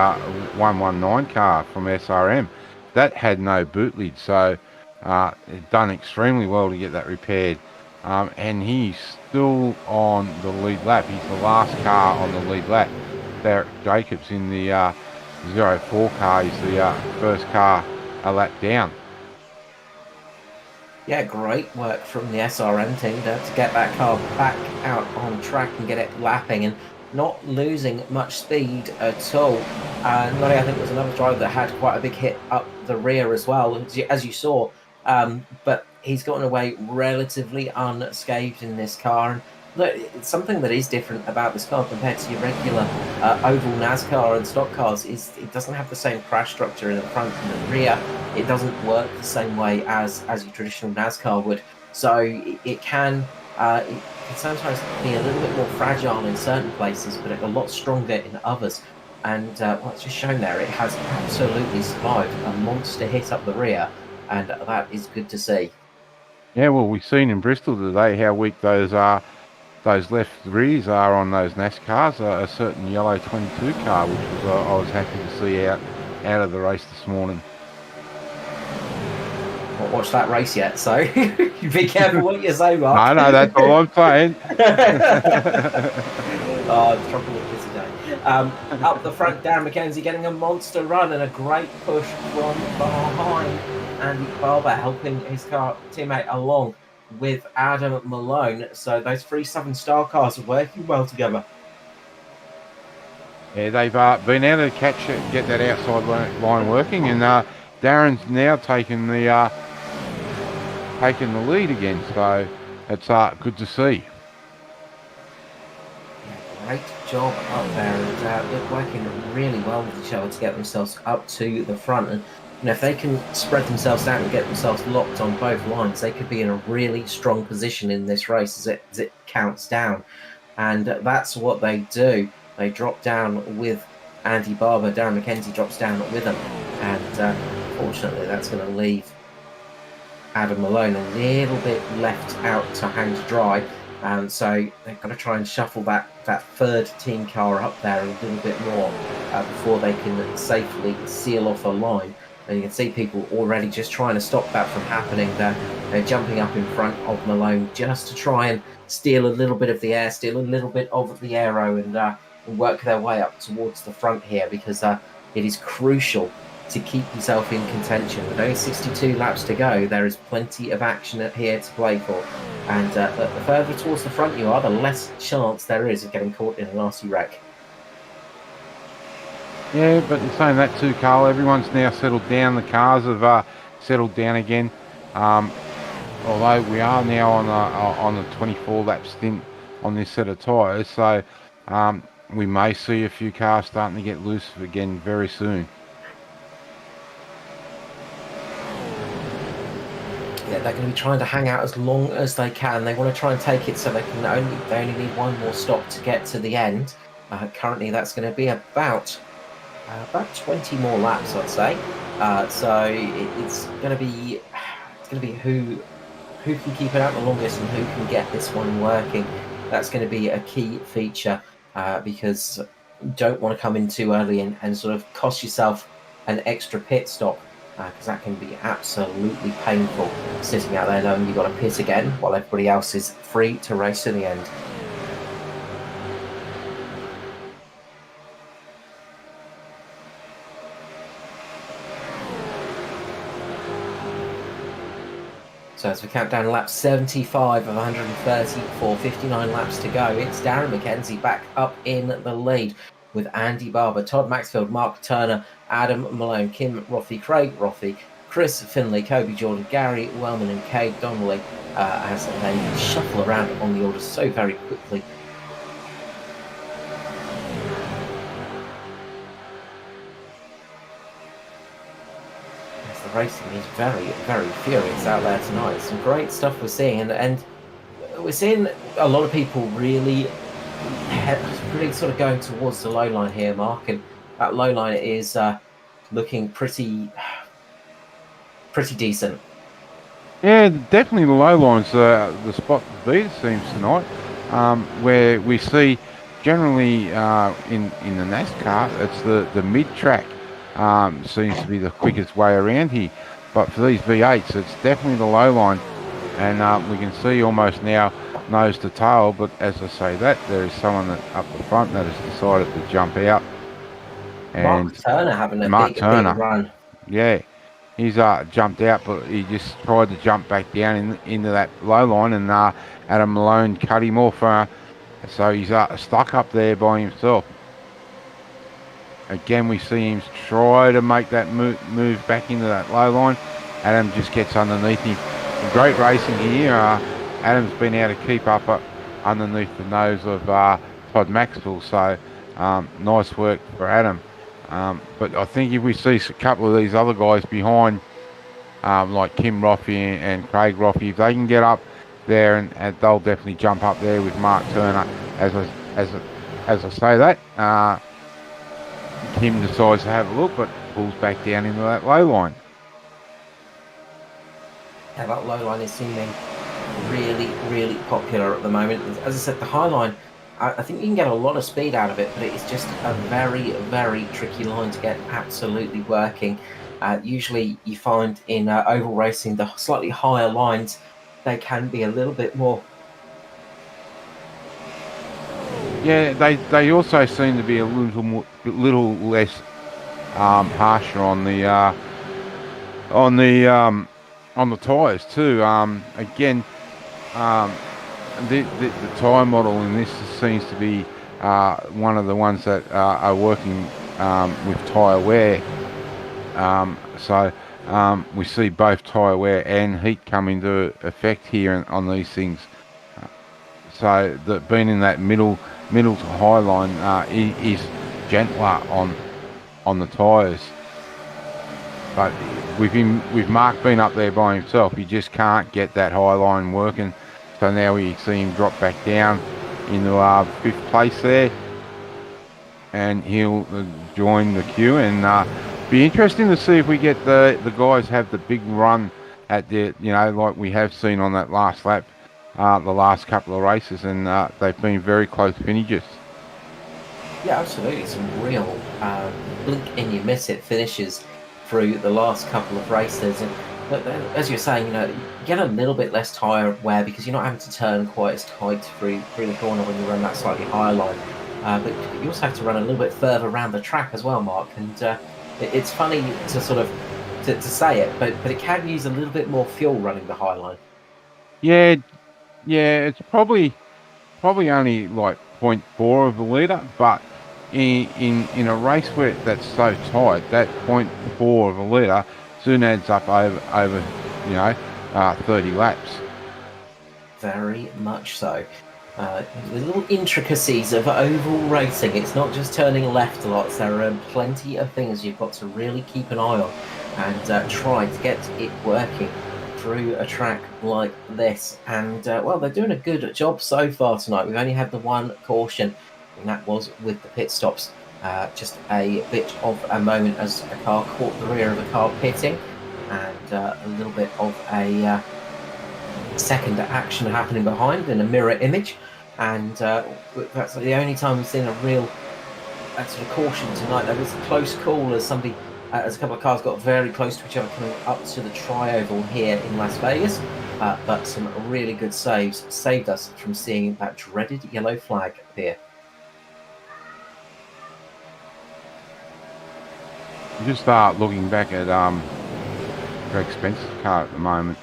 119 car from SRM. That had no boot lid, so it done extremely well to get that repaired. And he's still on the lead lap. He's the last car on the lead lap. Derek Jacobs in the 04 car is the first car a lap down. Yeah, great work from the SRM team to get that car back out on track and get it lapping and not losing much speed at all. Noddy, I think, was another driver that had quite a big hit up the rear as well, as you saw. But he's gotten away relatively unscathed in this car. And look, it's something that is different about this car compared to your regular oval NASCAR and stock cars is it doesn't have the same crash structure in the front and the rear. It doesn't work the same way as your traditional NASCAR would. So it can sometimes be a little bit more fragile in certain places, but a lot stronger in others. And it's just shown there, it has absolutely survived a monster hit up the rear, and that is good to see. Yeah, well, we've seen in Bristol today how weak those left rears are on those NASCARs. A certain yellow 22 car, which was I was happy to see out of the race this morning. Not watched that race yet, so be careful what you say, Mark. No, that's all I'm saying. Trouble with this today. Up the front, Darren McKenzie getting a monster run and a great push from behind. Andy Barber helping his car teammate along with Adam Malone. So those 3 Southern Star cars are working well together. Yeah, they've been able to get that outside line working, and Darren's now taking the lead again. So it's good to see. Yeah, great job up there, and they're working really well with each other to get themselves up to the front. And if they can spread themselves out and get themselves locked on both lines, they could be in a really strong position in this race as it counts down. And that's what they do. They drop down with Andy Barber. Darren McKenzie drops down with them. And fortunately, that's going to leave Adam Malone a little bit left out to hang to dry. So they've got to try and shuffle that third team car up there a little bit more before they can safely seal off a line. And you can see people already just trying to stop that from happening. They're jumping up in front of Malone just to try and steal a little bit of the air, steal a little bit of the aero, and work their way up towards the front here, because it is crucial to keep yourself in contention. With only 62 laps to go, there is plenty of action here to play for. And the further towards the front you are, the less chance there is of getting caught in a nasty wreck. Yeah, but in saying that too, Carl, everyone's now settled down. The cars have settled down again. Although we are now on a 24 lap stint on this set of tyres, so we may see a few cars starting to get loose again very soon. Yeah, they're going to be trying to hang out as long as they can. They want to try and take it so they only need one more stop to get to the end. Currently, that's going to be about 20 more laps, I'd say. So it's going to be who can keep it out the longest and who can get this one working. That's going to be a key feature, because you don't want to come in too early and sort of cost yourself an extra pit stop, because that can be absolutely painful, sitting out there knowing you've got to pit again while everybody else is free to race to the end. So as we count down lap 75 of 134, 59 laps to go, it's Darren McKenzie back up in the lead with Andy Barber, Todd Maxfield, Mark Turner, Adam Malone, Kim Rothie, Craig Rothie, Chris Finley, Kobe Jordan, Gary Wellman and Cade Donnelly, as they shuffle around on the order so very quickly. Racing is very, very furious out there tonight. Some great stuff we're seeing, and we're seeing a lot of people really sort of going towards the low line here, Mark, and that low line is looking pretty decent. Yeah, definitely the low line's the spot to beat, it seems tonight, where we see generally in the NASCAR, it's the mid-track seems to be the quickest way around here. But for these V8s, it's definitely the low line, and we can see almost now nose to tail. But as I say that, there is someone up the front that has decided to jump out. And Mark Turner having a big run. Yeah, he's jumped out, but he just tried to jump back down into that low line, and Adam Malone cut him off. So he's stuck up there by himself. Again, we see him try to make that move back into that low line. Adam just gets underneath him. Great racing here. Adam's been able to keep up underneath the nose of Todd Maxwell, so nice work for Adam. But I think if we see a couple of these other guys behind, like Kim Rothie and Craig Rothie, if they can get up there, and they'll definitely jump up there with Mark Turner. As I say that, Kim decides to have a look, but pulls back down into that low line. Yeah, that low line is seeming really, really popular at the moment. As I said, the high line, I think you can get a lot of speed out of it, but it's just a very, very tricky line to get absolutely working. Usually you find in oval racing, the slightly higher lines, they can be a little bit more. Yeah, they also seem to be a little less harsher on the tyres too. Again, the tyre model in this seems to be one of the ones that are working with tyre wear. So we see both tyre wear and heat come into effect here on these things. So being in that middle to high line is gentler on the tyres. But with Mark being up there by himself, he just can't get that high line working. So now we see him drop back down into 5th place there, and he'll join the queue. And be interesting to see if we get the guys have the big run at the, like we have seen on that last lap, the last couple of races, and they've been very close finishes. Yeah, absolutely. Some real blink and you miss it finishes through the last couple of races. And but as you're saying, you get a little bit less tyre wear because you're not having to turn quite as tight through the corner when you run that slightly higher line. But you also have to run a little bit further around the track as well, Mark. And it's funny to sort of to say it, but it can use a little bit more fuel running the high line. Yeah, it's probably only like 0.4 of a litre, but in a race where that's so tight, that 0.4 of a litre soon adds up over 30 laps. Very much so. The little intricacies of oval racing. It's not just turning left lots. There are plenty of things you've got to really keep an eye on and try to get it working through a track like this. And well, they're doing a good job so far tonight. We've only had the one caution, and that was with the pit stops. Just a bit of a moment as a car caught the rear of a car pitting, and a little bit of a second action happening behind in a mirror image. And that's the only time we've seen a real sort of caution tonight. There was a close call as somebody, as a couple of cars got very close to each other coming up to the tri-oval here in Las Vegas. But some really good saves saved us from seeing that dreaded yellow flag appear. Just looking back at Greg Spencer's car at the moment.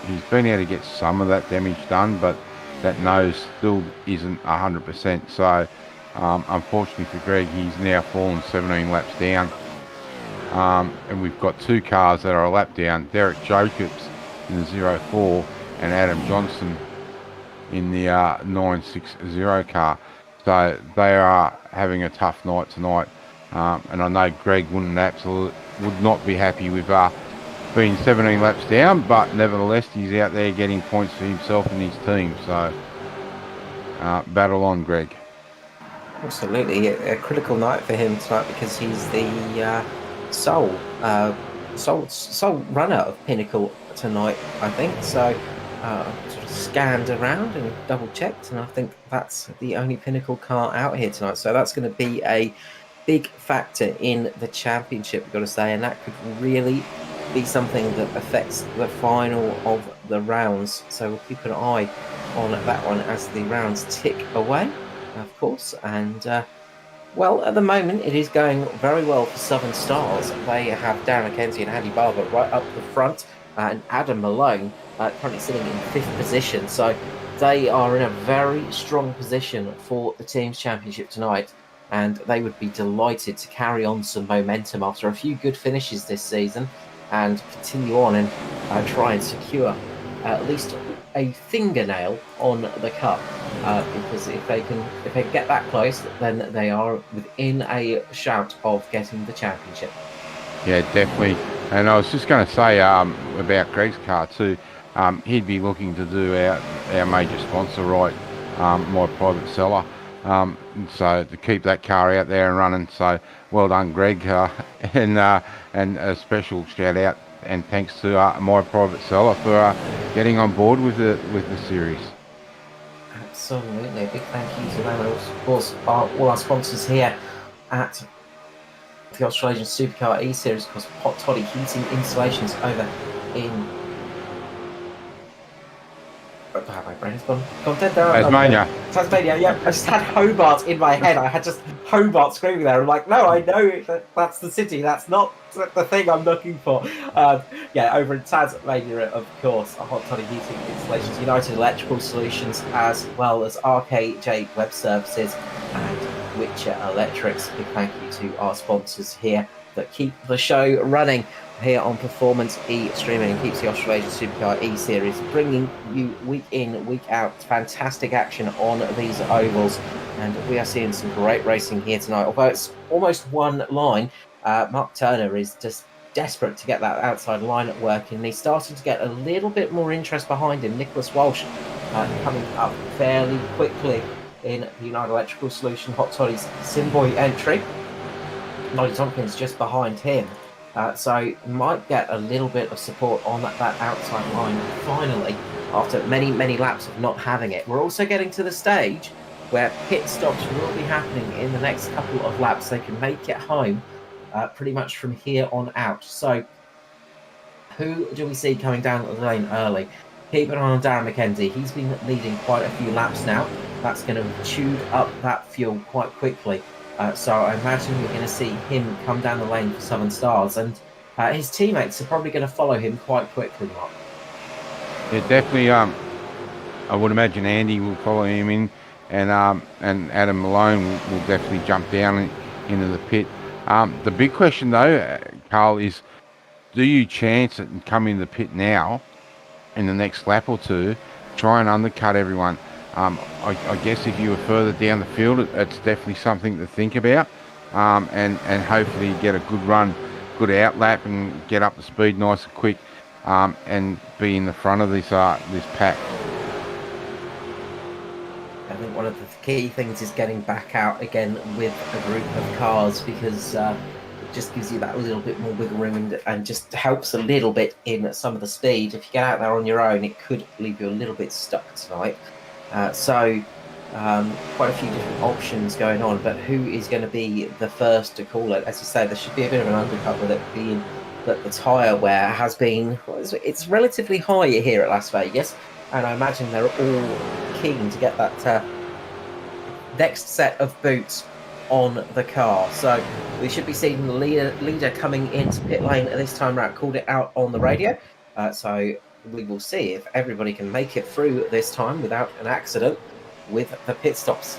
He's been able to get some of that damage done, but that nose still isn't 100%. So, unfortunately for Greg, he's now fallen 17 laps down. And we've got two cars that are a lap down. Derek Jacobs in the 04 and Adam Johnson in the 960 car. So they are having a tough night tonight. And I know Greg would not be happy with being 17 laps down, but nevertheless he's out there getting points for himself and his team. So battle on, Greg. Absolutely, a critical night for him tonight because he's the sole runner of Pinnacle tonight, I think. So sort of scanned around and double checked, and I think that's the only Pinnacle car out here tonight. So that's going to be a big factor in the championship, we've got to say, and that could really be something that affects the final of the rounds. So we'll keep an eye on that one as the rounds tick away, of course. And well, at the moment it is going very well for Southern Stars. They have Darren McKenzie and Andy Barber right up the front, and Adam Malone currently sitting in 5th position. So they are in a very strong position for the team's championship tonight, and they would be delighted to carry on some momentum after a few good finishes this season and continue on and try and secure at least a fingernail on the cup, because if they can get that close, then they are within a shout of getting the championship. Yeah, definitely. And I was just going to say about Greg's car too. He'd be looking to do our major sponsor right, My Private Cellar. So to keep that car out there and running. So well done, Greg, and a special shout out and thanks to My Private Cellar for getting on board with the series. Absolutely, a big thank you to them, and of course all our sponsors here at the Australasian Supercar eSeries, of course, Hot Toddy Heating Installations over in. My brain's gone dead there. Tasmania, yeah. I just had Hobart in my head. I had just Hobart screaming there. I'm like, no, I know that's the city. That's not the thing I'm looking for. Yeah, over in Tasmania, of course, Hot Toddy Heating Installations, United Electrical Solutions, as well as RKJ Web Services and Whitcher Electrix. Big thank you to our sponsors here that keep the show running here on Performance E-Streaming and keeps the Australasian Supercar eSeries bringing you week in, week out fantastic action on these ovals. And we are seeing some great racing here tonight. Although it's almost one line, Mark Turner is just desperate to get that outside line working. And he's starting to get a little bit more interest behind him. Nicholas Walsh coming up fairly quickly in the United Electrical Solution Hot Toddy's Simboy entry. Noddy Tompkins just behind him. So might get a little bit of support on that outside line finally, after many, many laps of not having it. We're also getting to the stage where pit stops will be happening in the next couple of laps. They can make it home pretty much from here on out. So who do we see coming down the lane early? Keep an eye on Darren McKenzie. He's been leading quite a few laps now. That's going to chew up that fuel quite quickly. So I imagine we're going to see him come down the lane for Southern Stars, and his teammates are probably going to follow him quite quickly, Mark. Yeah, definitely. I would imagine Andy will follow him in, and Adam Malone will definitely jump down into the pit. The big question though, Carl, is do you chance it and come in the pit now in the next lap or two, try and undercut everyone? I guess if you were further down the field, it's definitely something to think about, and hopefully get a good run, good out lap, and get up to speed nice and quick, and be in the front of this pack. I think one of the key things is getting back out again with a group of cars, because it just gives you that little bit more wiggle room and just helps a little bit in some of the speed. If you get out there on your own, it could leave you a little bit stuck tonight. So quite a few different options going on, but who is going to be the first to call it? As you say, there should be a bit of an undercut with it being that the tyre wear has been, it's relatively high here at Las Vegas, and I imagine they're all keen to get that next set of boots on the car. So we should be seeing the leader coming into pit lane this time around. Called it out on the radio, so we will see if everybody can make it through this time without an accident with the pit stops.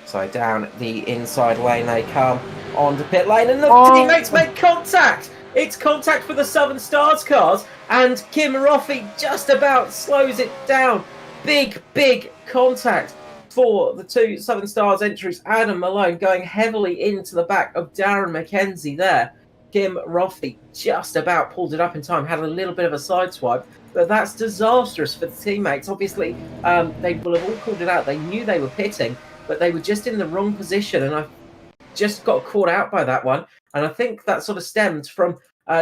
So down the inside lane they come onto pit lane, and the teammates make contact. It's contact for the Southern Stars cars, and Kim Roffey just about slows it down. Big contact for the two Southern Stars entries. Adam Malone going heavily into the back of Darren McKenzie there. Kim Roffey just about pulled it up in time, had a little bit of a sideswipe, but that's disastrous for the teammates. Obviously, they will have all called it out. They knew they were pitting, but they were just in the wrong position, and I just got caught out by that one. And I think that sort of stemmed from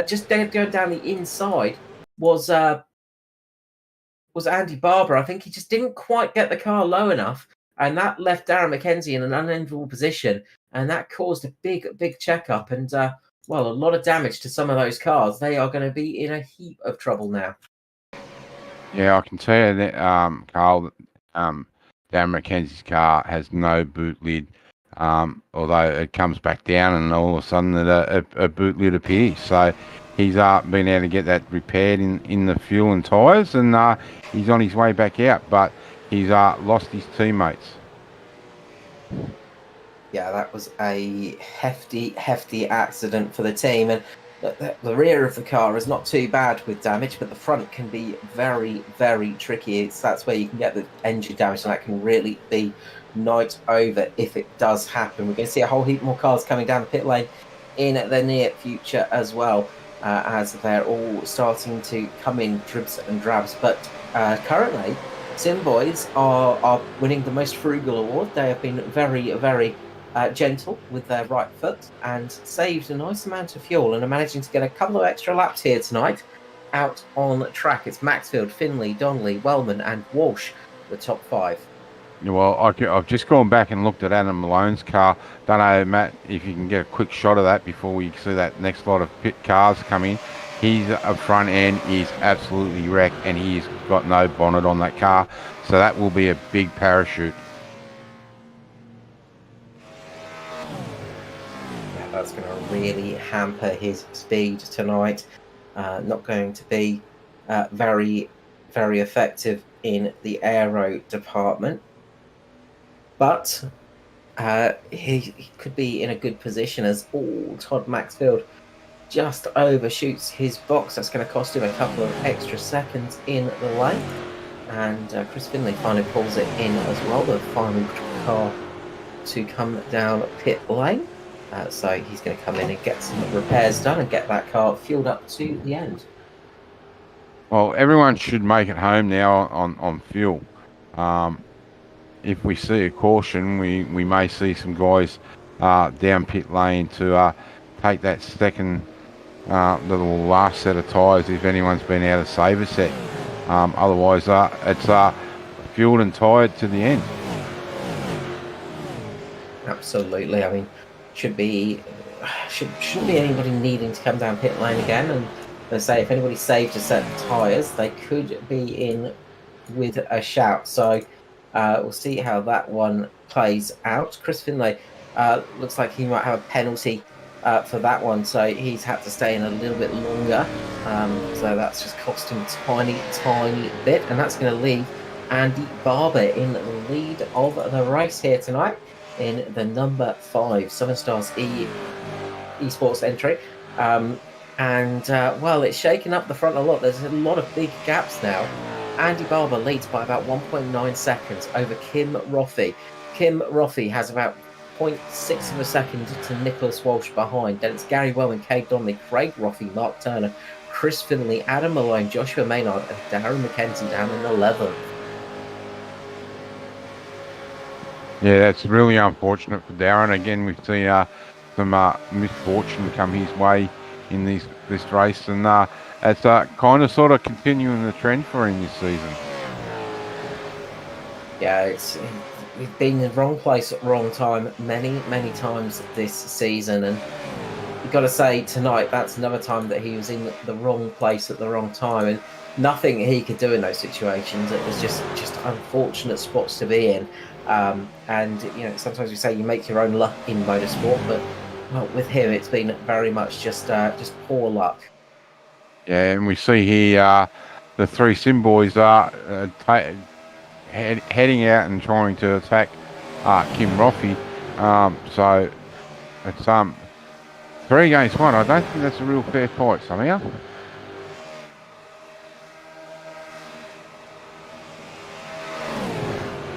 just going down the inside was Andy Barber. I think he just didn't quite get the car low enough, and that left Darren McKenzie in an unenviable position, and that caused a big checkup, and well, a lot of damage to some of those cars. They are going to be in a heap of trouble now. Yeah, I can tell you that, Carl, Darren McKenzie's car has no boot lid, although it comes back down and all of a sudden a boot lid appears. So he's been able to get that repaired in the fuel and tyres, and he's on his way back out, but he's lost his teammates. Yeah, that was a hefty accident for the team, and the rear of the car is not too bad with damage, but the front can be very tricky. That's where you can get the engine damage, and that can really be night over if it does happen. We're going to see a whole heap more cars coming down the pit lane in the near future as well, as they're all starting to come in dribs and drabs. But currently, Sim Boys are winning the most frugal award. They have been very gentle with their right foot and saved a nice amount of fuel, and are managing to get a couple of extra laps here tonight out on track. It's Maxfield, Finley, Donnelly, Wellman and Walsh, the top five. Well, I've just gone back and looked at Adam Malone's car. Don't know, Matt, if you can get a quick shot of that before we see that next lot of pit cars come in. His front end is absolutely wrecked, and he's got no bonnet on that car, so that will be a big parachute. That's going to really hamper his speed tonight. Not going to be very effective in the aero department. But he could be in a good position, as Todd Maxfield just overshoots his box. That's going to cost him a couple of extra seconds in the lane. And Chris Finley finally pulls it in as well, the final car to come down pit lane. So he's going to come in and get some repairs done and get that car fueled up to the end. Well, everyone should make it home now on fuel. If we see a caution, we may see some guys down pit lane to take that second little last set of tyres if anyone's been out of saver set. Otherwise, it's fueled and tired to the end. Absolutely. I mean, shouldn't be anybody needing to come down pit lane again. And they say if anybody saved a set of tyres, they could be in with a shout. So we'll see how that one plays out. Chris Finlay looks like he might have a penalty for that one, so he's had to stay in a little bit longer. So that's just cost him a tiny bit, and that's going to leave Andy Barber in the lead of the race here tonight in the number 5 Southern Stars eSports entry. Well, it's shaking up the front a lot. There's a lot of big gaps now. Andy Barber leads by about 1.9 seconds over Kim Roffey. Kim Roffey has about 0.6 of a second to Nicholas Walsh behind. Then it's Gary Wellman, Cade Donnelly, Craig Roffey, Mark Turner, Chris Finley, Adam Malone, Joshua Maynard, and Darren McKenzie down in 11th. Yeah, that's really unfortunate for Darren. Again, we see some misfortune come his way in this race, and it's kind of sort of continuing the trend for him this season. Yeah, he's been in the wrong place at the wrong time many times this season, and you've got to say tonight that's another time that he was in the wrong place at the wrong time, and nothing he could do in those situations. It was just unfortunate spots to be in. And sometimes we say you make your own luck in motorsport, but well, with him it's been very much just poor luck. Yeah, and we see here the 3 Sim boys are heading out and trying to attack Kim Roffey. So it's 3 against 1. I don't think that's a real fair fight somehow.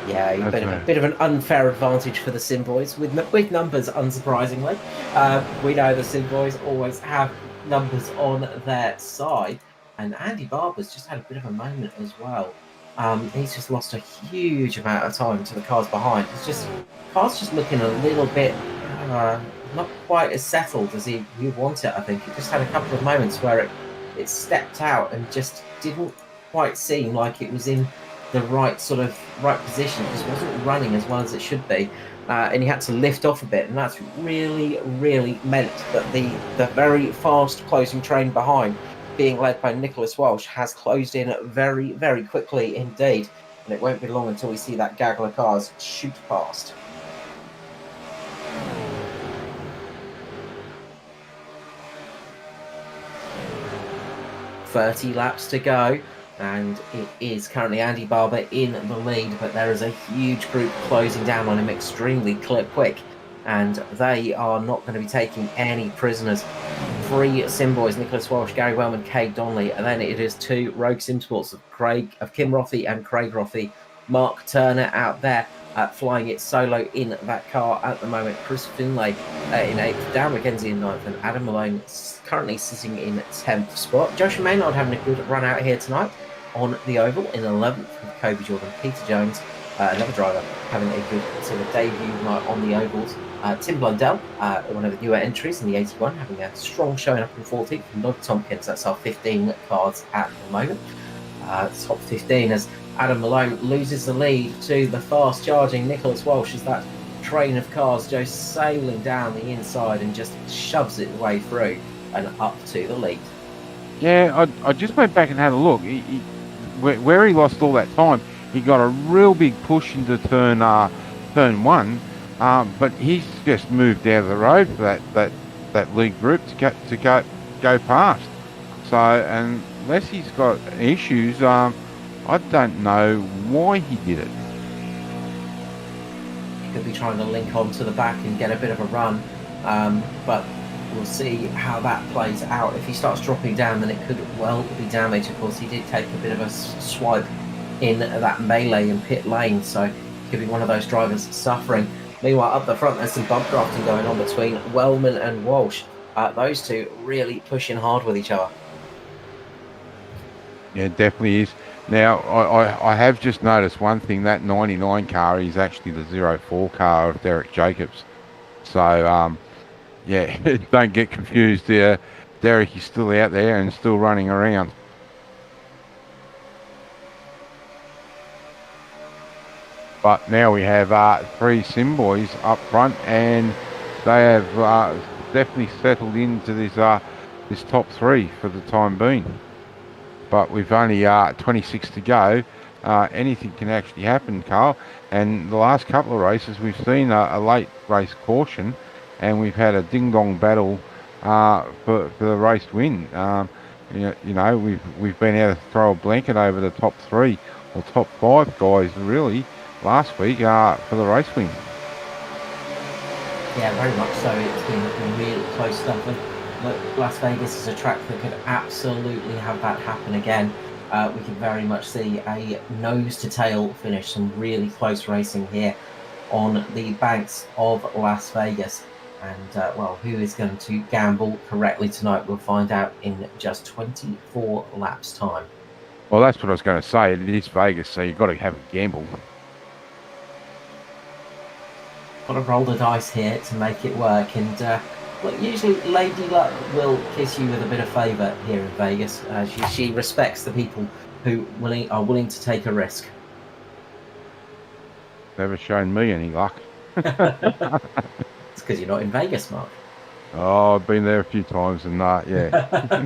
Yeah, a bit of an unfair advantage for the Sim boys with numbers, unsurprisingly. We know the Sim boys always have numbers on their side, and Andy Barber's just had a bit of a moment as well. He's just lost a huge amount of time to the cars behind. Car's just looking a little bit not quite as settled as he want it. I think he just had a couple of moments where it stepped out and just didn't quite seem like it was in the right position. It just wasn't running as well as it should be, and he had to lift off a bit, and that's really meant that the very fast closing train behind, being led by Nicholas Walsh, has closed in very quickly indeed, and it won't be long until we see that gaggle of cars shoot past. "30 laps to go, and it is currently Andy Barber in the lead, but there is a huge group closing down on him extremely quick, and they are not going to be taking any prisoners. 3 Sim boys, Nicholas Walsh, Gary Wellman, Cade Donnelly, and then it is 2 Rogue Sim Sports of Kim Roffey and Craig Roffey. Mark Turner out there flying it solo in that car at the moment. Chris Finlay in 8th, Darren McKenzie in 9th, and Adam Malone currently sitting in 10th spot. Joshua Maynard having a good run out here tonight on the oval in 11th with Kobe Jordan. Peter Jones, another driver, having a good debut night on the ovals. Tim Blundell, one of the newer entries in the 81, having a strong showing up in 14th. Nod Tompkins, that's our 15 cards at the moment. Top 15 as Adam Malone loses the lead to the fast charging Nicholas Walsh as that train of cars goes sailing down the inside and just shoves it way through and up to the lead. Yeah, I just went back and had a look. Where he lost all that time, he got a real big push into turn 1, but he's just moved out of the road for that lead group to go past. So unless he's got issues, I don't know why he did it. He could be trying to link on to the back and get a bit of a run, but we'll see how that plays out. If he starts dropping down, then it could well be damage. Of course, he did take a bit of a swipe in that melee in pit lane, so he could be one of those drivers suffering. Meanwhile, up the front, there's some bump drafting going on between Wellman and Walsh. Those two really pushing hard with each other. Yeah, it definitely is. Now, I have just noticed one thing. That 99 car is actually the 04 car of Derek Jacobs. So, yeah, don't get confused there. Derek is still out there and still running around. But now we have 3 sim boys up front, and they have definitely settled into this top 3 for the time being. But we've only 26 to go. Anything can actually happen, Carl. And the last couple of races, we've seen a late race caution, and we've had a ding-dong battle for the race win. We've been able to throw a blanket over the top 3 or top 5 guys, really, last week for the race win. Yeah, very much so. It's been really close stuff. And look, Las Vegas is a track that could absolutely have that happen again. We could very much see a nose-to-tail finish, some really close racing here on the banks of Las Vegas. And, well, who is going to gamble correctly tonight? We'll find out in just 24 laps' time. Well, that's what I was going to say. It is Vegas, so you've got to have a gamble. Got to roll the dice here to make it work. And look, usually Lady Luck will kiss you with a bit of favour here in Vegas. She respects the people who are willing to take a risk. Never shown me any luck. It's because you're not in Vegas, Mark. Oh, I've been there a few times, and yeah.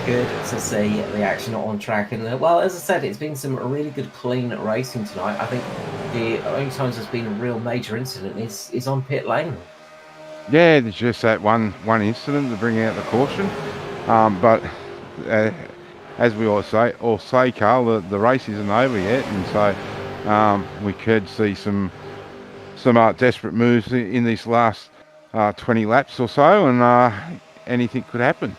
Good to see the action on track. And well, as I said, it's been some really good, clean racing tonight. I think the only times there's been a real major incident is on pit lane. Yeah, there's just that one incident to bring out the caution. But as we all say, Carl, the race isn't over yet, and so we could see some desperate moves in these last 20 laps or so, and anything could happen.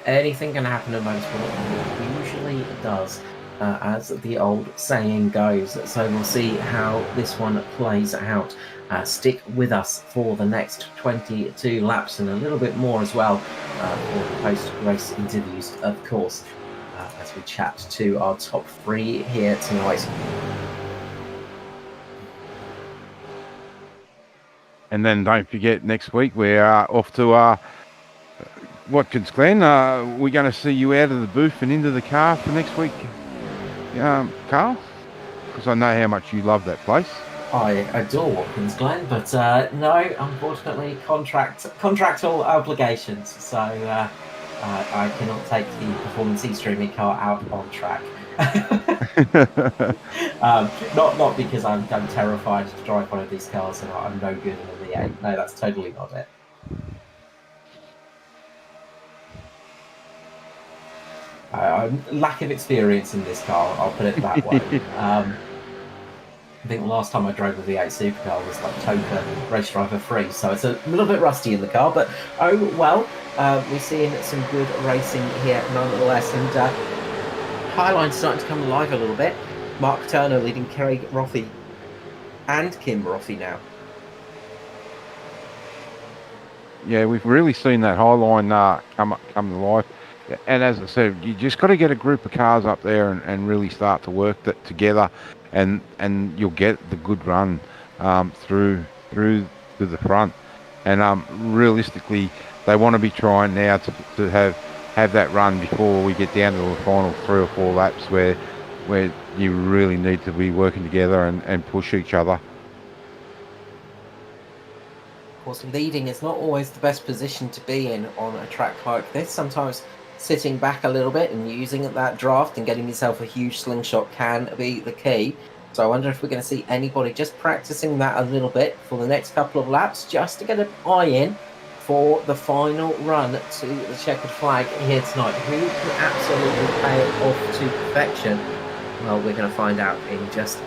Anything can happen in motorsport, and it usually does, as the old saying goes. So we'll see how this one plays out. Stick with us for the next 22 laps and a little bit more as well for the post-race interviews, of course, as we chat to our top 3 here tonight. And then don't forget, next week we're off to Watkins Glen. We're going to see you out of the booth and into the car for next week, Carl, because I know how much you love that place. I adore Watkins Glen, but no, unfortunately, contractual obligations. So I cannot take the Performance E-Streaming car out on track. Not because I'm terrified to drive one of these cars and I'm no good in the V8. No, that's totally not it. Lack of experience in this car, I'll put it that way. I think the last time I drove a V8 Supercar was like Toka Race Driver 3, so it's a little bit rusty in the car, but oh well. We're seeing some good racing here nonetheless, and Highline's starting to come alive a little bit. Mark Turner leading Craig Rothie and Kim Rothie now. Yeah, we've really seen that Highline come to life. And as I said, you just got to get a group of cars up there and really start to work that together, and you'll get the good run through to the front. And realistically, they want to be trying now to have that run before we get down to the final 3 or 4 laps where you really need to be working together and push each other. Of course, leading is not always the best position to be in on a track like this. Sometimes sitting back a little bit and using that draft and getting yourself a huge slingshot can be the key. So I wonder if we're going to see anybody just practicing that a little bit for the next couple of laps, just to get an eye in for the final run to the checkered flag here tonight. Who can absolutely pay it off to perfection? Well, we're going to find out in just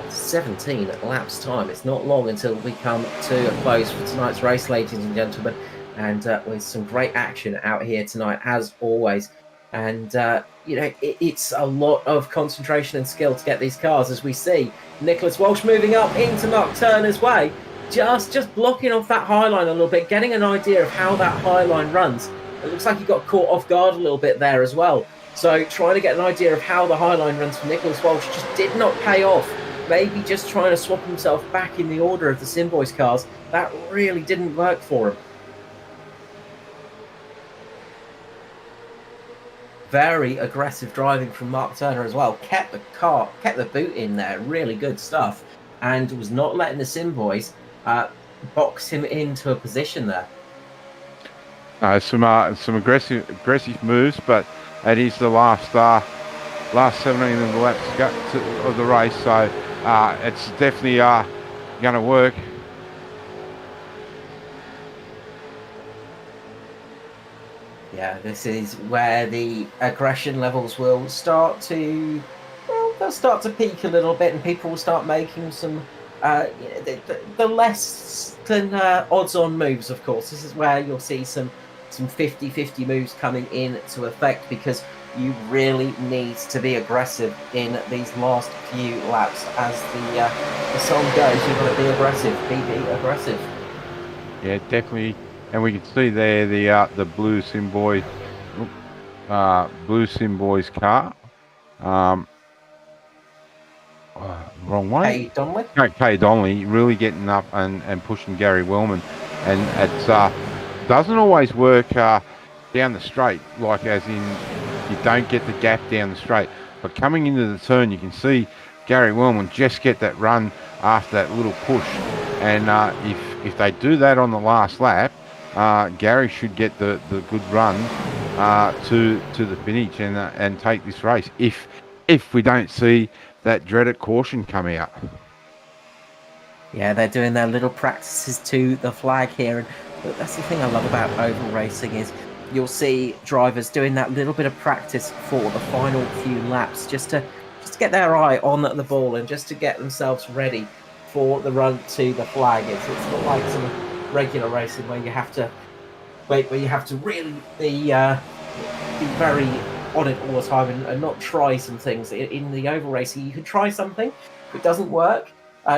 17 laps time. It's not long until we come to a close for tonight's race, ladies and gentlemen. And with some great action out here tonight, as always. And, it's a lot of concentration and skill to get these cars, as we see. Nicholas Walsh moving up into Mark Turner's way, just blocking off that high line a little bit, getting an idea of how that high line runs. It looks like he got caught off guard a little bit there as well. So trying to get an idea of how the high line runs for Nicholas Walsh just did not pay off. Maybe just trying to swap himself back in the order of the Simboys cars, that really didn't work for him. very aggressive driving from Mark Turner as well. Kept the boot in there, really good stuff, and was not letting the Sim boys box him into a position there. Some aggressive moves, but it is the last 17 of the laps of the race, so it's definitely going to work. Yeah, this is where the aggression levels will start to, well, they'll start to peak a little bit, and people will start making some the less than odds-on moves. Of course, this is where you'll see some 50-50 moves coming into effect, because you really need to be aggressive in these last few laps. As the song goes, you've got to be aggressive, be aggressive. Yeah, definitely. And we can see there the blue Sim Boys car. Wrong way. Kay Donnelly really getting up and pushing Gary Wellman, and it doesn't always work down the straight, like as in you don't get the gap down the straight, but coming into the turn you can see Gary Wellman just get that run after that little push, and if they do that on the last lap, Gary should get the good run to the finish and take this race if we don't see that dreaded caution come out. Yeah, they're doing their little practices to the flag here, and that's the thing I love about oval racing is you'll see drivers doing that little bit of practice for the final few laps, just to get their eye on the ball and just to get themselves ready for the run to the flag. It's not like some regular racing where you have to really be very on it all the time and not try some things. In the oval racing, you can try something. If it doesn't work,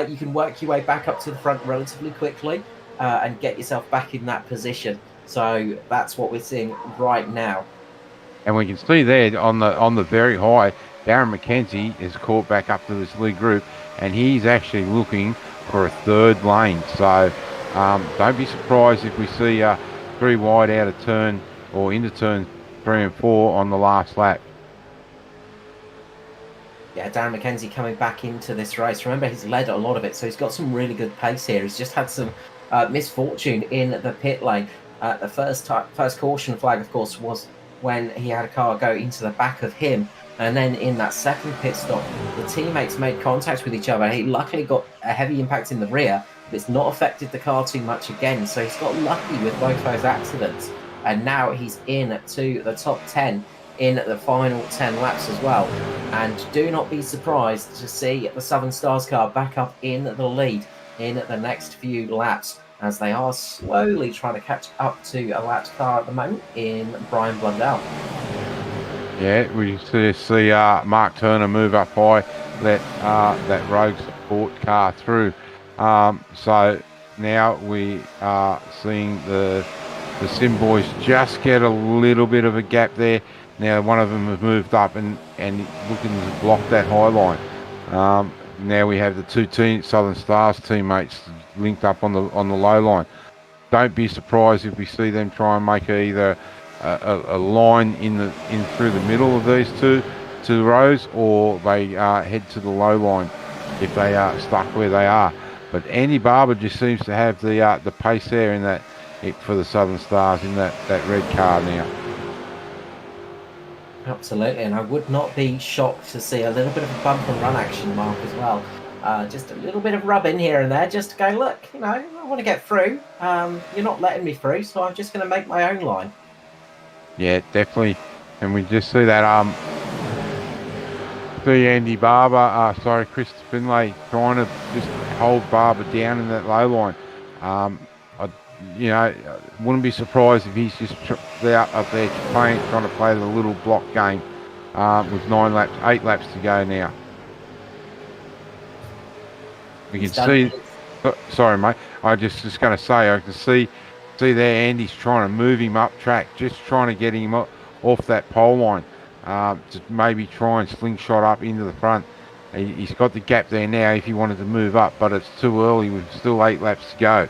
you can work your way back up to the front relatively quickly and get yourself back in that position. So that's what we're seeing right now. And we can see there on the very high, Darren McKenzie is caught back up to this lead group, and he's actually looking for a third lane. So don't be surprised if we see 3 wide out of turn or into turn 3 and 4 on the last lap. Yeah, Darren McKenzie coming back into this race. Remember, he's led a lot of it, so he's got some really good pace here. He's just had some misfortune in the pit lane. The first caution flag, of course, was when he had a car go into the back of him. And then in that second pit stop, the teammates made contact with each other. He luckily got a heavy impact in the rear, but it's not affected the car too much again. So he's got lucky with both those accidents. And now he's in to the top 10 in the final 10 laps as well. And do not be surprised to see the Southern Stars car back up in the lead in the next few laps, as they are slowly trying to catch up to a lapped car at the moment in Brian Blundell. Yeah, we see Mark Turner move up high, let that Rogue Sport car through. So now we are seeing the Sim boys just get a little bit of a gap there. Now one of them has moved up and looking to block that high line. Now we have the two Southern Stars teammates linked up on the low line. Don't be surprised if we see them try and make either a line in through the middle of these two rows, or they head to the low line if they are stuck where they are. But Andy Barber just seems to have the pace there in that for the Southern Stars in that red car now. Absolutely, and I would not be shocked to see a little bit of a bump and run action, Mark, as well. Just a little bit of rubbing here and there, just to go, look, I want to get through. You're not letting me through, so I'm just going to make my own line. Yeah, definitely. And we just see that Andy Barber, Chris Finlay trying to just hold Barber down in that low line. I wouldn't be surprised if he's just up there trying to play the little block game with 8 laps to go now. We can see. Sorry, mate. I just going to say I can see there Andy's trying to move him up track, just trying to get him off that pole line, to maybe try and slingshot up into the front. He's got the gap there now if he wanted to move up, but it's too early. We've still 8 laps to go.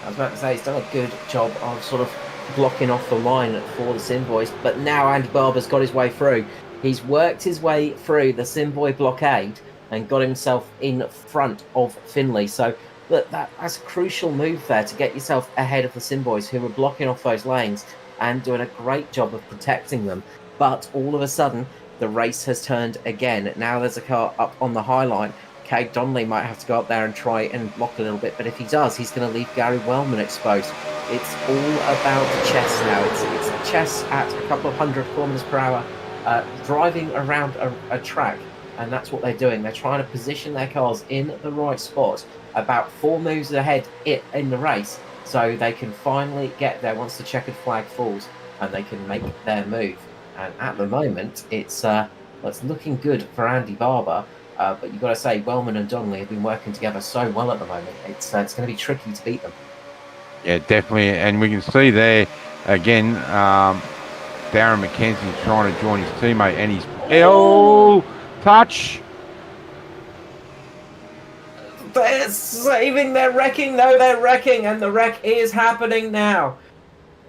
I was about to say, he's done a good job of sort of blocking off the line for the Simboys. But now Andy Barber's got his way through. He's worked his way through the Simboy blockade and got himself in front of Finley. So that's a crucial move there to get yourself ahead of the Simboys, who were blocking off those lanes and doing a great job of protecting them. But all of a sudden, the race has turned again. Now there's a car up on the high line. Cade Donnelly might have to go up there and try and block a little bit, but if he does, he's going to leave Gary Wellman exposed. It's all about chess now. It's chess at a couple of 100 kilometers per hour, driving around a track, and that's what they're doing. They're trying to position their cars in the right spot, about 4 moves ahead in the race, so they can finally get there once the checkered flag falls, and they can make their move. And at the moment, it's looking good for Andy Barber. But you've got to say, Wellman and Donnelly have been working together so well at the moment. It's going to be tricky to beat them. Yeah, definitely. And we can see there, again, Darren McKenzie trying to join his teammate, and he's... Oh, touch! They're saving, they're wrecking. No, they're wrecking, and the wreck is happening now.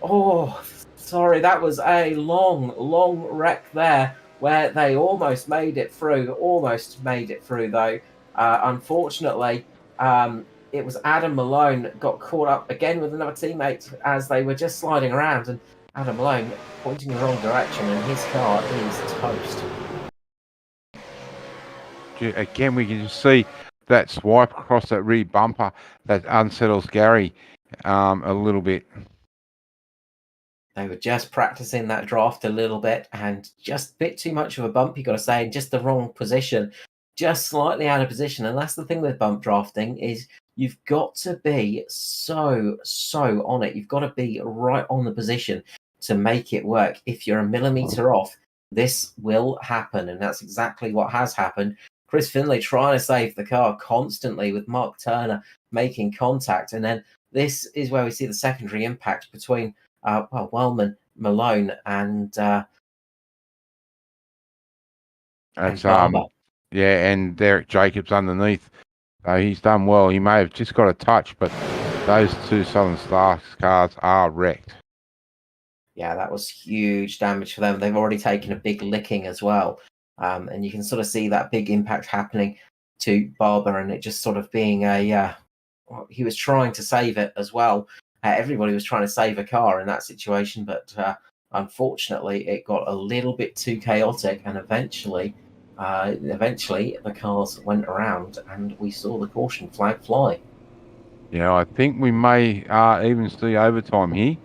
Oh, sorry, that was a long wreck there, where they almost made it through. Though. Unfortunately, it was Adam Malone got caught up again with another teammate as they were just sliding around, and Adam Malone pointing in the wrong direction, and his car is toast. Again, we can just see that swipe across that rear bumper that unsettles Gary a little bit. They were just practicing that draft a little bit, and just a bit too much of a bump, you got to say, just the wrong position, just slightly out of position. And that's the thing with bump drafting, is you've got to be so on it. You've got to be right on the position to make it work. If you're a millimeter off, this will happen, and that's exactly what has happened. Chris Finley trying to save the car constantly with Mark Turner making contact, and then this is where we see the secondary impact between Wellman, Malone, and Barber. And Derek Jacobs underneath. He's done well. He may have just got a touch, but those two Southern Star cars are wrecked. Yeah, that was huge damage for them. They've already taken a big licking as well. And you can sort of see that big impact happening to Barber, and it just sort of being he was trying to save it as well. Everybody was trying to save a car in that situation, but unfortunately it got a little bit too chaotic, and eventually the cars went around and we saw the caution flag fly. Yeah, I think we may even see overtime here.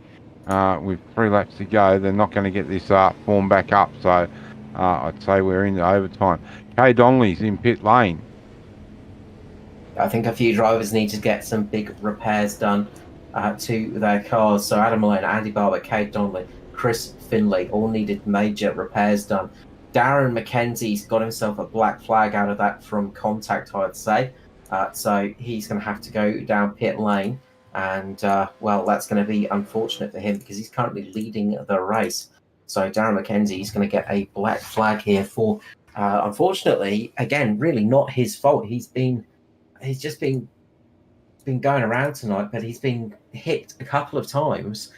With 3 laps to go, they're not going to get this form back up, so I'd say we're into overtime. Kay Donnelly's in pit lane. I think a few drivers need to get some big repairs done to their cars. So Adam Malone, Andy Barber, Cade Donnelly, Chris Finley all needed major repairs done. Darren McKenzie's got himself a black flag out of that from contact, I'd say. So he's going to have to go down pit lane. And, that's going to be unfortunate for him because he's currently leading the race. So Darren McKenzie is going to get a black flag here for, unfortunately, again, really not his fault. He's just been going around tonight, but he's been hit a couple of times,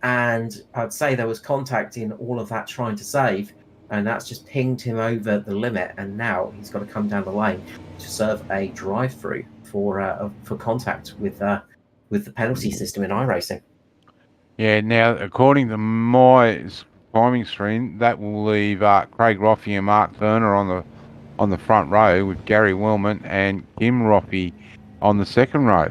and I'd say there was contact in all of that trying to save, and that's just pinged him over the limit, and now he's got to come down the lane to serve a drive-through for contact with the penalty system in iRacing. Yeah, now according to my timing screen, that will leave Craig Roffey and Mark Turner on the front row, with Gary Wellman and Kim Roffey on the second row.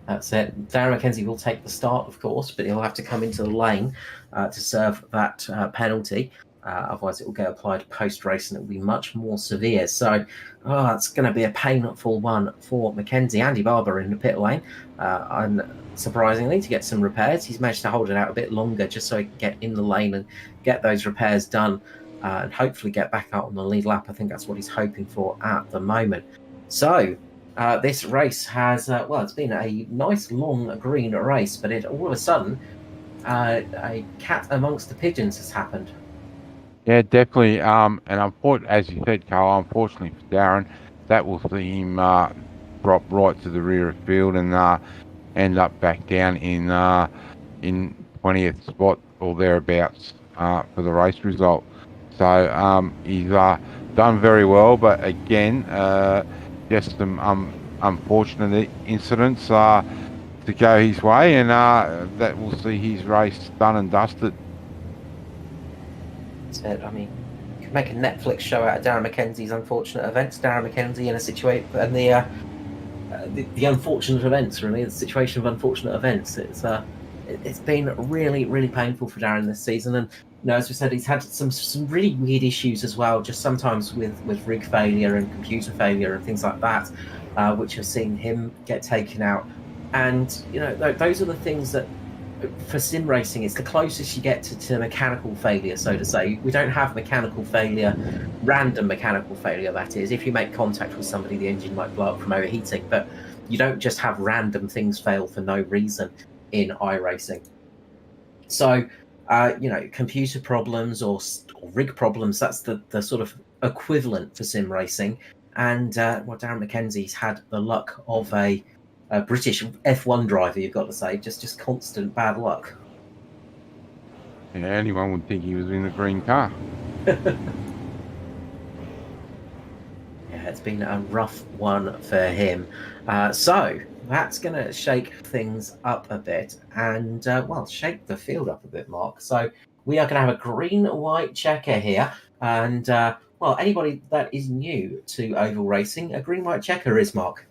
That's it. Darren McKenzie will take the start, of course, but he'll have to come into the lane to serve that penalty. Otherwise, it will get applied post-race, and it will be much more severe. So, it's going to be a painful one for McKenzie. Andy Barber in the pit lane, unsurprisingly, to get some repairs. He's managed to hold it out a bit longer just so he can get in the lane and get those repairs done, and hopefully get back out on the lead lap. I think that's what he's hoping for at the moment. So, this race has, it's been a nice long green race, but all of a sudden, a cat amongst the pigeons has happened. Yeah, definitely. And as you said, Carl, unfortunately for Darren, that will see him drop right to the rear of the field and end up back down in in 20th spot or thereabouts for the race result. So he's done very well, but again, just some unfortunate incidents to go his way, and that will see his race done and dusted. That's it. I mean, you could make a Netflix show out of Darren McKenzie's unfortunate events. Darren McKenzie in a situation, and the unfortunate events, really, the situation of unfortunate events. It's been really, really painful for Darren this season, and as we said, he's had some really weird issues as well. Just sometimes with rig failure and computer failure and things like that, which have seen him get taken out. And those are the things that, for sim racing, it's the closest you get to mechanical failure, so to say. We don't have mechanical failure, random mechanical failure, that is. If you make contact with somebody, the engine might blow up from overheating, but you don't just have random things fail for no reason in iRacing. So, computer problems or rig problems, that's the sort of equivalent for sim racing. And Darren McKenzie's had the luck of a British F1 driver, you've got to say, just constant bad luck. Yeah, anyone would think he was in the green car. Yeah, it's been a rough one for him. So that's going to shake things up a bit and, shake the field up a bit, Mark. So we are going to have a green-white checker here. And, anybody that is new to oval racing, a green-white checker is, Mark.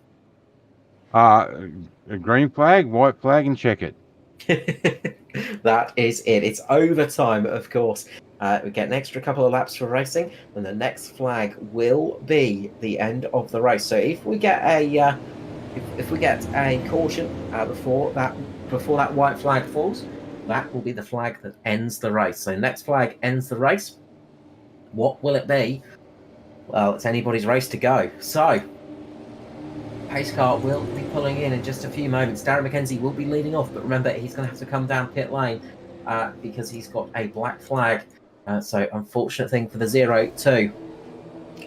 A green flag, white flag, and check it. That is it. It's overtime, of course. We get an extra couple of laps for racing, and the next flag will be the end of the race. So if we get a caution before that white flag falls, that will be the flag that ends the race. So next flag ends the race. What will it be? Well, it's anybody's race to go. So pace car will be pulling in just a few moments. Darren McKenzie will be leading off, but remember, he's going to have to come down pit lane because he's got a black flag. So unfortunate thing for the 0-2.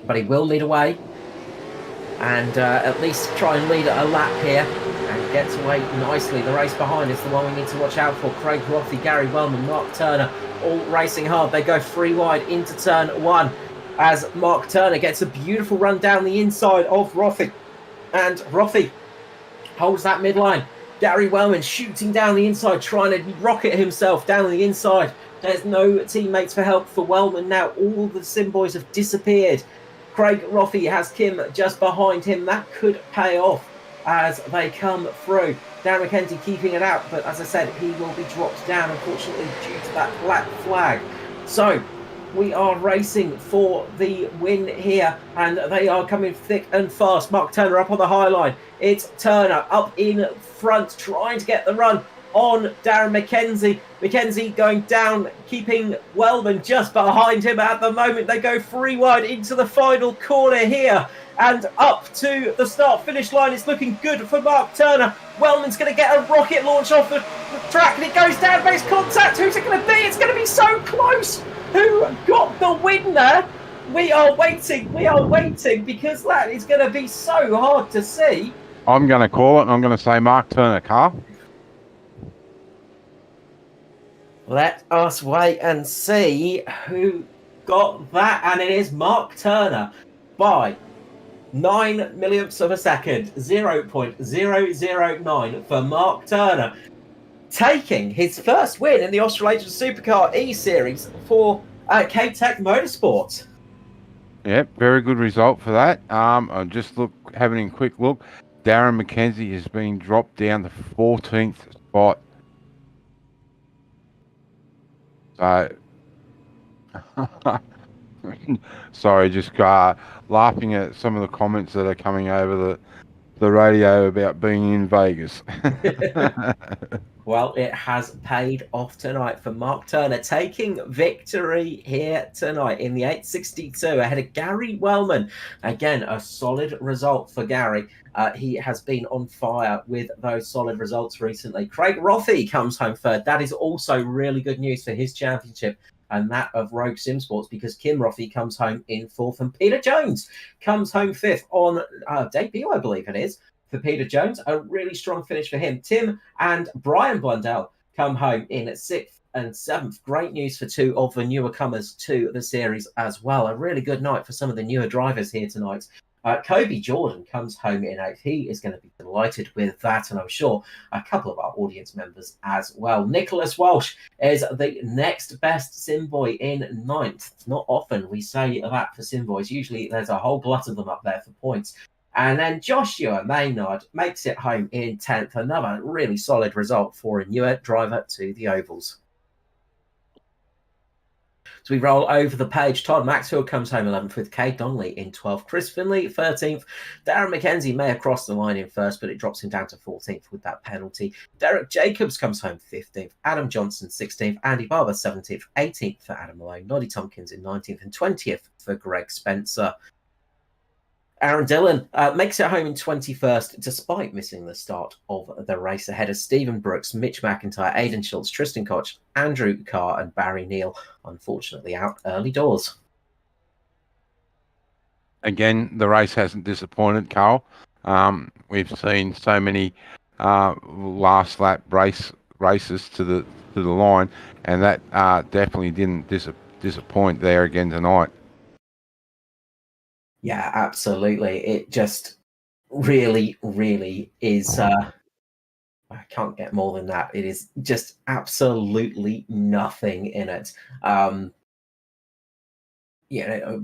But he will lead away and at least try and lead a lap here and gets away nicely. The race behind is the one we need to watch out for. Craig Rothy, Gary Wellman, Mark Turner, all racing hard. They go 3 wide into turn 1 as Mark Turner gets a beautiful run down the inside of Rothy. And Rothy holds that midline. Gary Wellman shooting down the inside, trying to rocket himself down the inside. There's no teammates for help for Wellman now. All the sim boys have disappeared. Craig Rothy has Kim just behind him. That could pay off as they come through. Darren McKenzie keeping it out, but as I said, he will be dropped down, unfortunately, due to that black flag. So we are racing for the win here, and they are coming thick and fast. Mark Turner up on the high line. It's Turner up in front, trying to get the run on Darren McKenzie. McKenzie going down, keeping Wellman just behind him at the moment. They go 3 wide into the final corner here and up to the start-finish line. It's looking good for Mark Turner. Wellman's going to get a rocket launch off the track, and it goes down, makes contact. Who's it going to be? It's going to be so close. Who got the win there? We are waiting because that is going to be so hard to see. I'm going to call it, and I'm going to say Mark Turner, Carl. Let us wait and see who got that, and it is Mark Turner by 9 millionths of a second, 0.009 for Mark Turner, taking his first win in the Australasian Supercar eSeries for K-Tech Motorsports. Yep, very good result for that. I'm just having a quick look. Darren McKenzie has been dropped down to 14th spot. So, sorry, just laughing at some of the comments that are coming over the radio about being in Vegas. Well, it has paid off tonight for Mark Turner, taking victory here tonight in the 862 ahead of Gary Wellman. Again, a solid result for Gary. He has been on fire with those solid results recently. Craig Rothy comes home third. That is also really good news for his championship and that of Rogue Sim Sports, because Kim Rothy comes home in 4th and Peter Jones comes home 5th on debut, I believe it is, for Peter Jones. A really strong finish for him. Tim and Brian Blundell come home in 6th and 7th. Great news for two of the newer comers to the series as well. A really good night for some of the newer drivers here tonight. Kobe Jordan comes home in 8th. He is going to be delighted with that, and I'm sure a couple of our audience members as well. Nicholas Walsh is the next best sim boy in 9th. It's not often we say that for sim boys. Usually there's a whole glut of them up there for points. And then Joshua Maynard makes it home in 10th. Another really solid result for a newer driver to the ovals. So we roll over the page. Todd Maxfield comes home 11th with Kay Donnelly in 12th. Chris Finley 13th. Darren McKenzie may have crossed the line in 1st, but it drops him down to 14th with that penalty. Derek Jacobs comes home 15th. Adam Johnson 16th. Andy Barber 17th. 18th for Adam Malone. Noddy Tompkins in 19th and 20th for Greg Spencer. Aaron Dillon makes it home in 21st, despite missing the start of the race ahead of Stephen Brooks, Mitch McIntyre, Aidan Schultz, Tristan Koch, Andrew Carr and Barry Neal, unfortunately out early doors. Again, the race hasn't disappointed, Carl. We've seen so many last lap races to the line, and that definitely didn't disappoint there again tonight. Yeah, absolutely. It just really, really is. I can't get more than that. It is just absolutely nothing in it.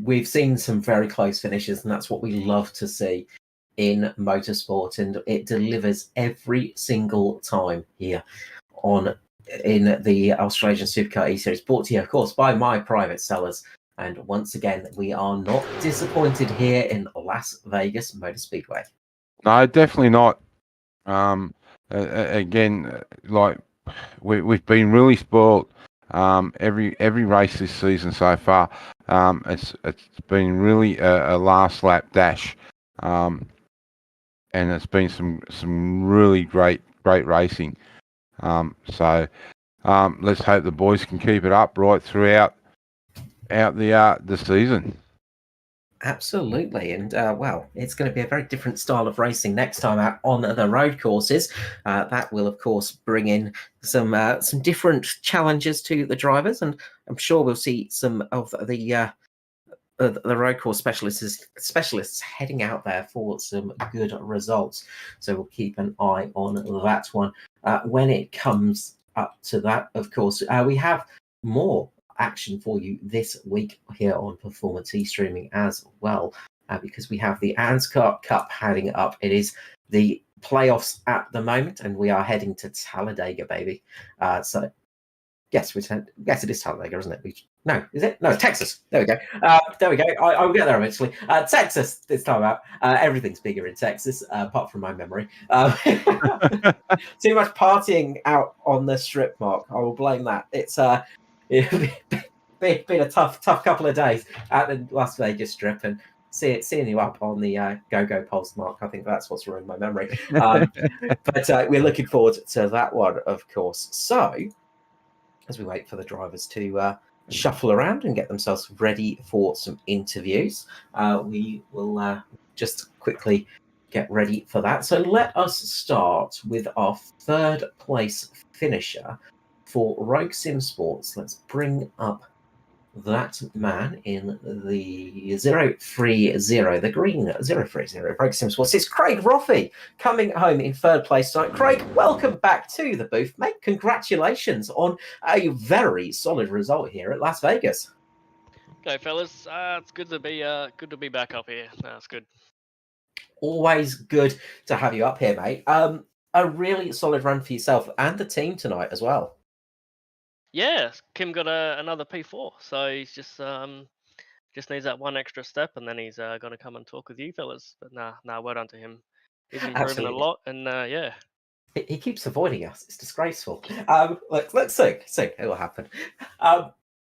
We've seen some very close finishes, and that's what we love to see in motorsport, and it delivers every single time here in the Australasian Supercar eSeries, brought to you, of course, by my Private Cellars. And once again, we are not disappointed here in Las Vegas Motor Speedway. No, definitely not. Again, like we've been really spoiled. Every race this season so far, it's been really a last lap dash, and it's been some really great racing. So let's hope the boys can keep it up right throughout the season. Absolutely, and it's going to be a very different style of racing next time out on the road courses. That will, of course, bring in some different challenges to the drivers, and I'm sure we'll see some of the road course specialists heading out there for some good results. So we'll keep an eye on that one. When it comes up to that, of course, we have more action for you this week here on Performance E-Streaming as well, because we have the ANSCAR Cup heading up. It is the playoffs at the moment, and we are heading to Talladega, baby. So yes, yes, it is Talladega, isn't it? No, is it? No, it's Texas. There we go. There we go. I will get there eventually. Texas this time out. Everything's bigger in Texas, apart from my memory. Too much partying out on the strip, Mark. I will blame that. It's been a tough couple of days at the Las Vegas Strip, and seeing you up on the Go-Go Pulse, Mark. I think that's what's ruined my memory. But we're looking forward to that one, of course. So, as we wait for the drivers to shuffle around and get themselves ready for some interviews, we will just quickly get ready for that. So let us start with our 3rd place finisher for Rogue Sim Sports. Let's bring up that man in the 030, the green 030 Rogue Sim Sports. It's Craig Roffey coming home in 3rd place tonight. Craig, welcome back to the booth, mate. Congratulations on a very solid result here at Las Vegas. Okay, fellas, it's good to be back up here. That's good. Always good to have you up here, mate. A really solid run for yourself and the team tonight as well. Yeah, Kim got another P4, so he's just needs that one extra step, and then he's going to come and talk with you fellas. But nah, well done to him. He's improving Absolutely. a lot, and yeah. He keeps avoiding us. It's disgraceful. Let's see it will happen.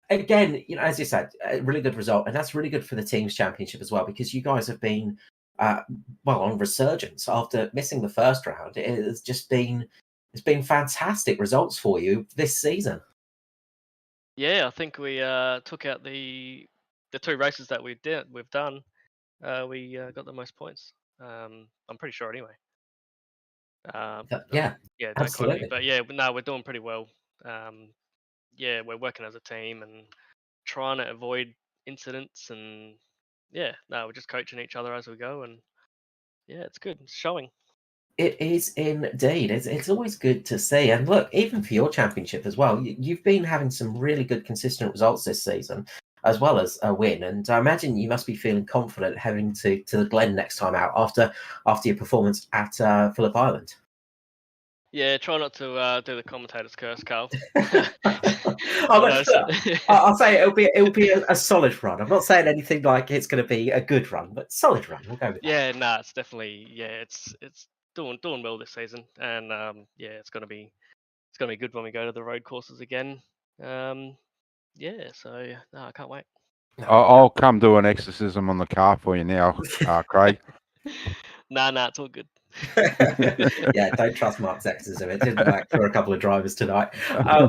Again, as you said, a really good result, and that's really good for the team's championship as well, because you guys have been on resurgence after missing the first round. It's been fantastic results for you this season. Yeah, I think we took out the 2 races that we've done. We got the most points. I'm pretty sure anyway. Yeah, Yeah, don't quote me. absolutely. But yeah, no, we're doing pretty well. Yeah, we're working as a team and trying to avoid incidents, and yeah, no, we're just coaching each other as we go, and yeah, it's good. It's showing. It is indeed. It's always good to see. And look, even for your championship as well, you've been having some really good, consistent results this season, as well as a win. And I imagine you must be feeling confident heading to the Glen next time out after your performance at Phillip Island. Yeah, try not to do the commentator's curse, Carl. I'm not sure. I'll say it'll be a solid run. I'm not saying anything like it's going to be a good run, but solid run. We'll go with that. Yeah, nah, it's definitely it's doing well this season, and yeah, it's gonna be good when we go to the road courses again. Yeah, so no, I can't wait. I'll come do an exorcism on the car for you now, Craig. Nah, it's all good. Yeah, don't trust Mark's exorcism. It didn't work for a couple of drivers tonight.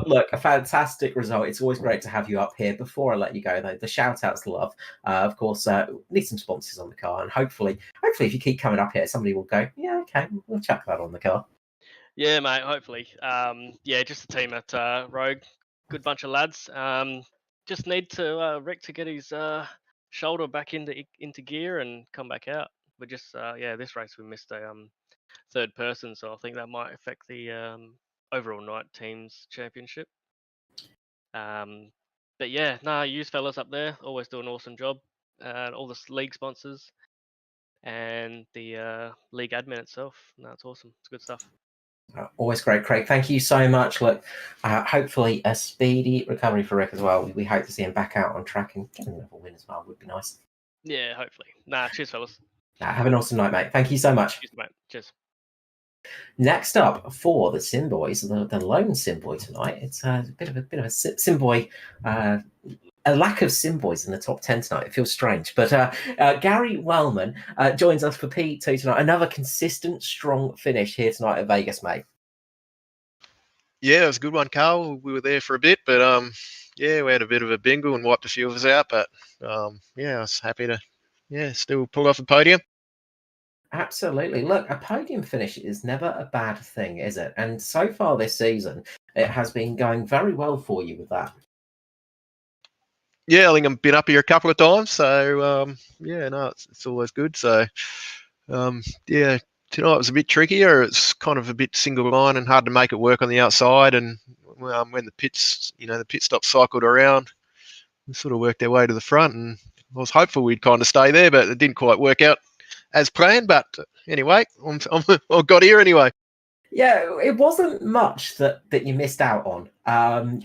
Look, a fantastic result. It's always great to have you up here. Before I let you go, though, the shout outs love. Of course, need some sponsors on the car, and hopefully, if you keep coming up here, somebody will go, yeah, okay, we'll chuck that on the car. Yeah, mate. Hopefully. Yeah, just the team at Rogue. Good bunch of lads. Just need to Rick to get his shoulder back into gear and come back out. But just yeah, this race we missed a third person, so I think that might affect the overall night teams championship. But yeah, you fellas up there always do an awesome job. All the league sponsors and the league admin itself. No, it's awesome. It's good stuff. Always great, Craig. Thank you so much. Look, hopefully a speedy recovery for Rick as well. We hope to see him back out on track and get another win as well. Would be nice. Yeah, hopefully. Cheers, fellas. Have an awesome night, mate. Thank you so much. Cheers, mate. Cheers. Next up for the Sim Boys, the lone Sim Boy tonight. It's a bit of a Sim Boy. A lack of Sim Boys in the top 10 tonight. It feels strange. But Gary Wellman joins us for P2 tonight. Another consistent, strong finish here tonight at Vegas, mate. Yeah, it was a good one, Carl. We were there for a bit, but yeah, we had a bit of a bingle and wiped a few of us out. But yeah, I was happy to still pull off a podium. Absolutely. Look, a podium finish is never a bad thing, is it? And so far this season, it has been going very well for you with that. Yeah, I think I've been up here a couple of times, so yeah, no, it's always good. So yeah, tonight was a bit trickier. It's kind of a bit single line and hard to make it work on the outside. And when the pits, the pit stop cycled around, we sort of worked our way to the front, and I was hopeful we'd kind of stay there, but it didn't quite work out as planned. But anyway, I got here anyway. Yeah, it wasn't much that you missed out on.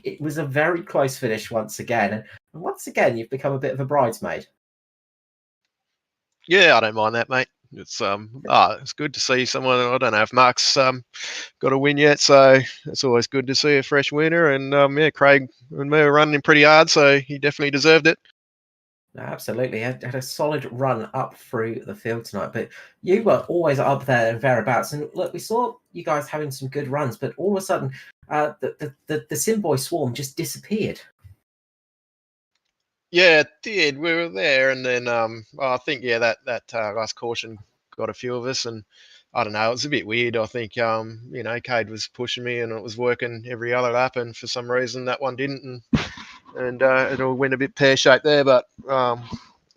It was a very close finish once again. And once again, you've become a bit of a bridesmaid. Yeah, I don't mind that, mate. It's good to see someone. I don't know if Mark's got a win yet, so it's always good to see a fresh winner. And yeah, Craig and me were running pretty hard, so he definitely deserved it. Absolutely. Had a solid run up through the field tonight, but you were always up there and thereabouts. And look, we saw you guys having some good runs, but all of a sudden, the Sim Boy swarm just disappeared. Yeah, it did. We were there, and then I think that last caution got a few of us, and I don't know, it was a bit weird. I think Cade was pushing me, and it was working every other lap, and for some reason that one didn't, and it all went a bit pear-shaped there. But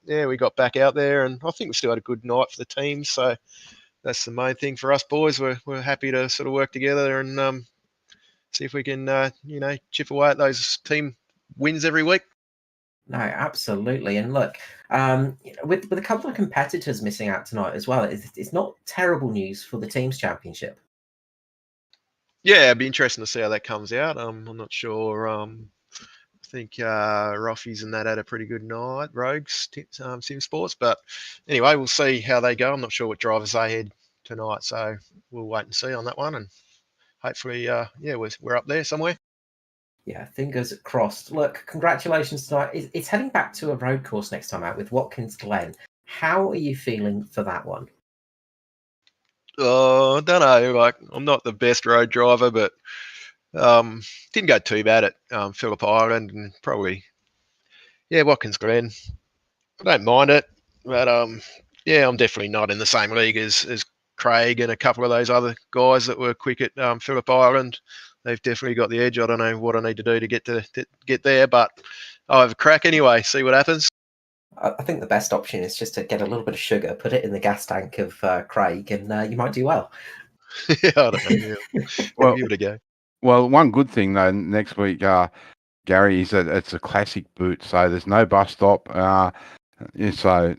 yeah, we got back out there, and I think we still had a good night for the team. So that's the main thing for us boys. We're happy to sort of work together and see if we can chip away at those team wins every week. No, absolutely. And look, with a couple of competitors missing out tonight as well, it's not terrible news for the teams championship. Yeah, it'd be interesting to see how that comes out. I'm not sure. I think Roffies and that had a pretty good night, Rogues, Sim Sports. But anyway, we'll see how they go. I'm not sure what drivers they had tonight, so we'll wait and see on that one. And hopefully, yeah, we're up there somewhere. Yeah, fingers crossed. Look, congratulations tonight. It's heading back to a road course next time out with Watkins Glen. How are you feeling for that one? I don't know. Like, I'm not the best road driver, but didn't go too bad at Phillip Island, and probably, yeah, Watkins Glen. I don't mind it, but yeah, I'm definitely not in the same league as Craig and a couple of those other guys that were quick at Phillip Island. They've definitely got the edge. I don't know what I need to do to get there, but I'll have a crack anyway. See what happens. I think the best option is just to get a little bit of sugar, put it in the gas tank of Craig, and you might do well. Yeah, I don't know. Yeah. Well, Give it a go. Well, one good thing though next week, Gary, is that it's a classic boot, so there's no bus stop, so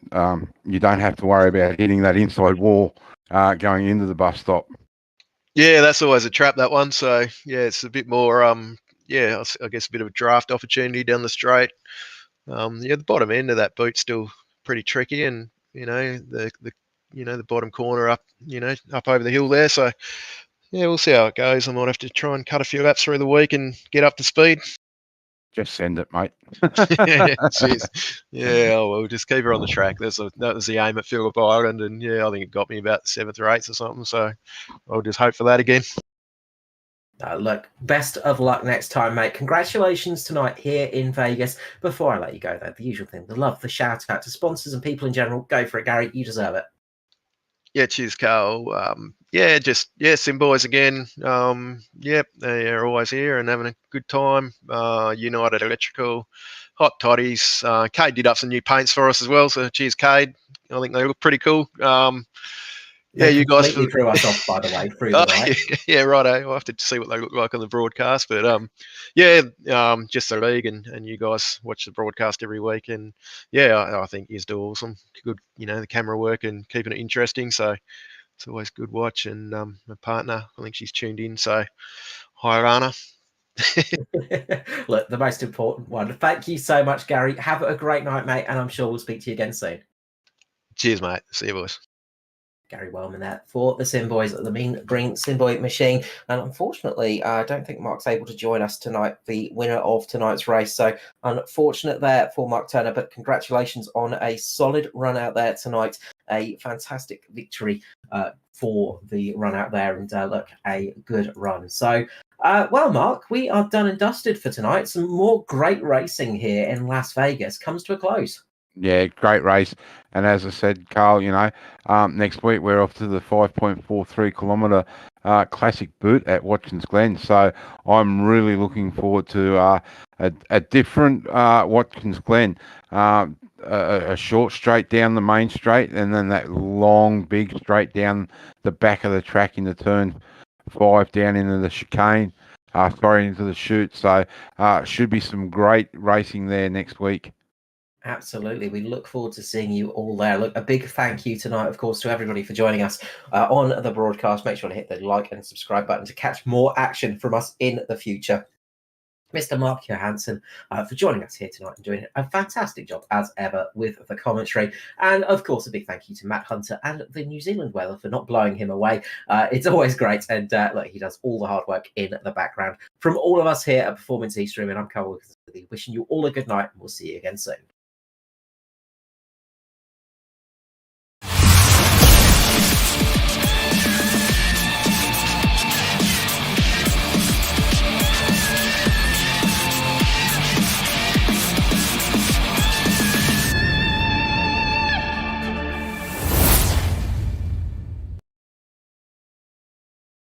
you don't have to worry about hitting that inside wall going into the bus stop. Yeah, that's always a trap, that one. So yeah, it's a bit more I guess a bit of a draft opportunity down the straight. The bottom end of that boot's still pretty tricky, and the bottom corner up over the hill there. So yeah, we'll see how it goes. I might have to try and cut a few laps through the week and get up to speed. Just send it, mate. Jeez. Yeah, we'll just keep her on the track. That was the aim at Phillip Island, and yeah, I think it got me about 7th or 8th or something. So I'll just hope for that again. Look, best of luck next time, mate. Congratulations tonight here in Vegas. Before I let you go, though, the usual thing, the love, the shout out to sponsors and people in general. Go for it, Gary. You deserve it. Yeah, cheers, Carl. Sim Boys again. They're always here and having a good time. United Electrical, Hot Toddys. Cade did up some new paints for us as well, so cheers, Cade. I think they look pretty cool. You guys threw us off, by the way, through the night. Yeah, right. I'll have to see what they look like on the broadcast, but just the league and you guys watch the broadcast every week, and I think you do awesome. Good, the camera work and keeping it interesting. So it's always good watch. And my partner, I think she's tuned in. So hi, Rana. Look, the most important one. Thank you so much, Gary. Have a great night, mate, and I'm sure we'll speak to you again soon. Cheers, mate. See you, boys. Gary Wellman there for the Sim Boys at the Mean Green Sim Boy Machine. And unfortunately, I don't think Mark's able to join us tonight, the winner of tonight's race. So unfortunate there for Mark Turner, but congratulations on a solid run out there tonight. A fantastic victory for the run out there, and look, a good run. So, Mark, we are done and dusted for tonight. Some more great racing here in Las Vegas comes to a close. Yeah, great race. And as I said, Carl, next week we're off to the 5.43 kilometre classic boot at Watkins Glen. So I'm really looking forward to a different Watkins Glen, a short straight down the main straight, and then that long, big straight down the back of the track into turn 5 down into the chicane, into the chute. So should be some great racing there next week. Absolutely. We look forward to seeing you all there. Look, a big thank you tonight, of course, to everybody for joining us on the broadcast. Make sure to hit the like and subscribe button to catch more action from us in the future. Mr. Mark Johansson for joining us here tonight and doing a fantastic job as ever with the commentary. And of course, a big thank you to Matt Hunter and the New Zealand weather for not blowing him away. It's always great. And look, he does all the hard work in the background. From all of us here at Performance East Room, and I'm Carl Wilkins, wishing you all a good night, and we'll see you again soon.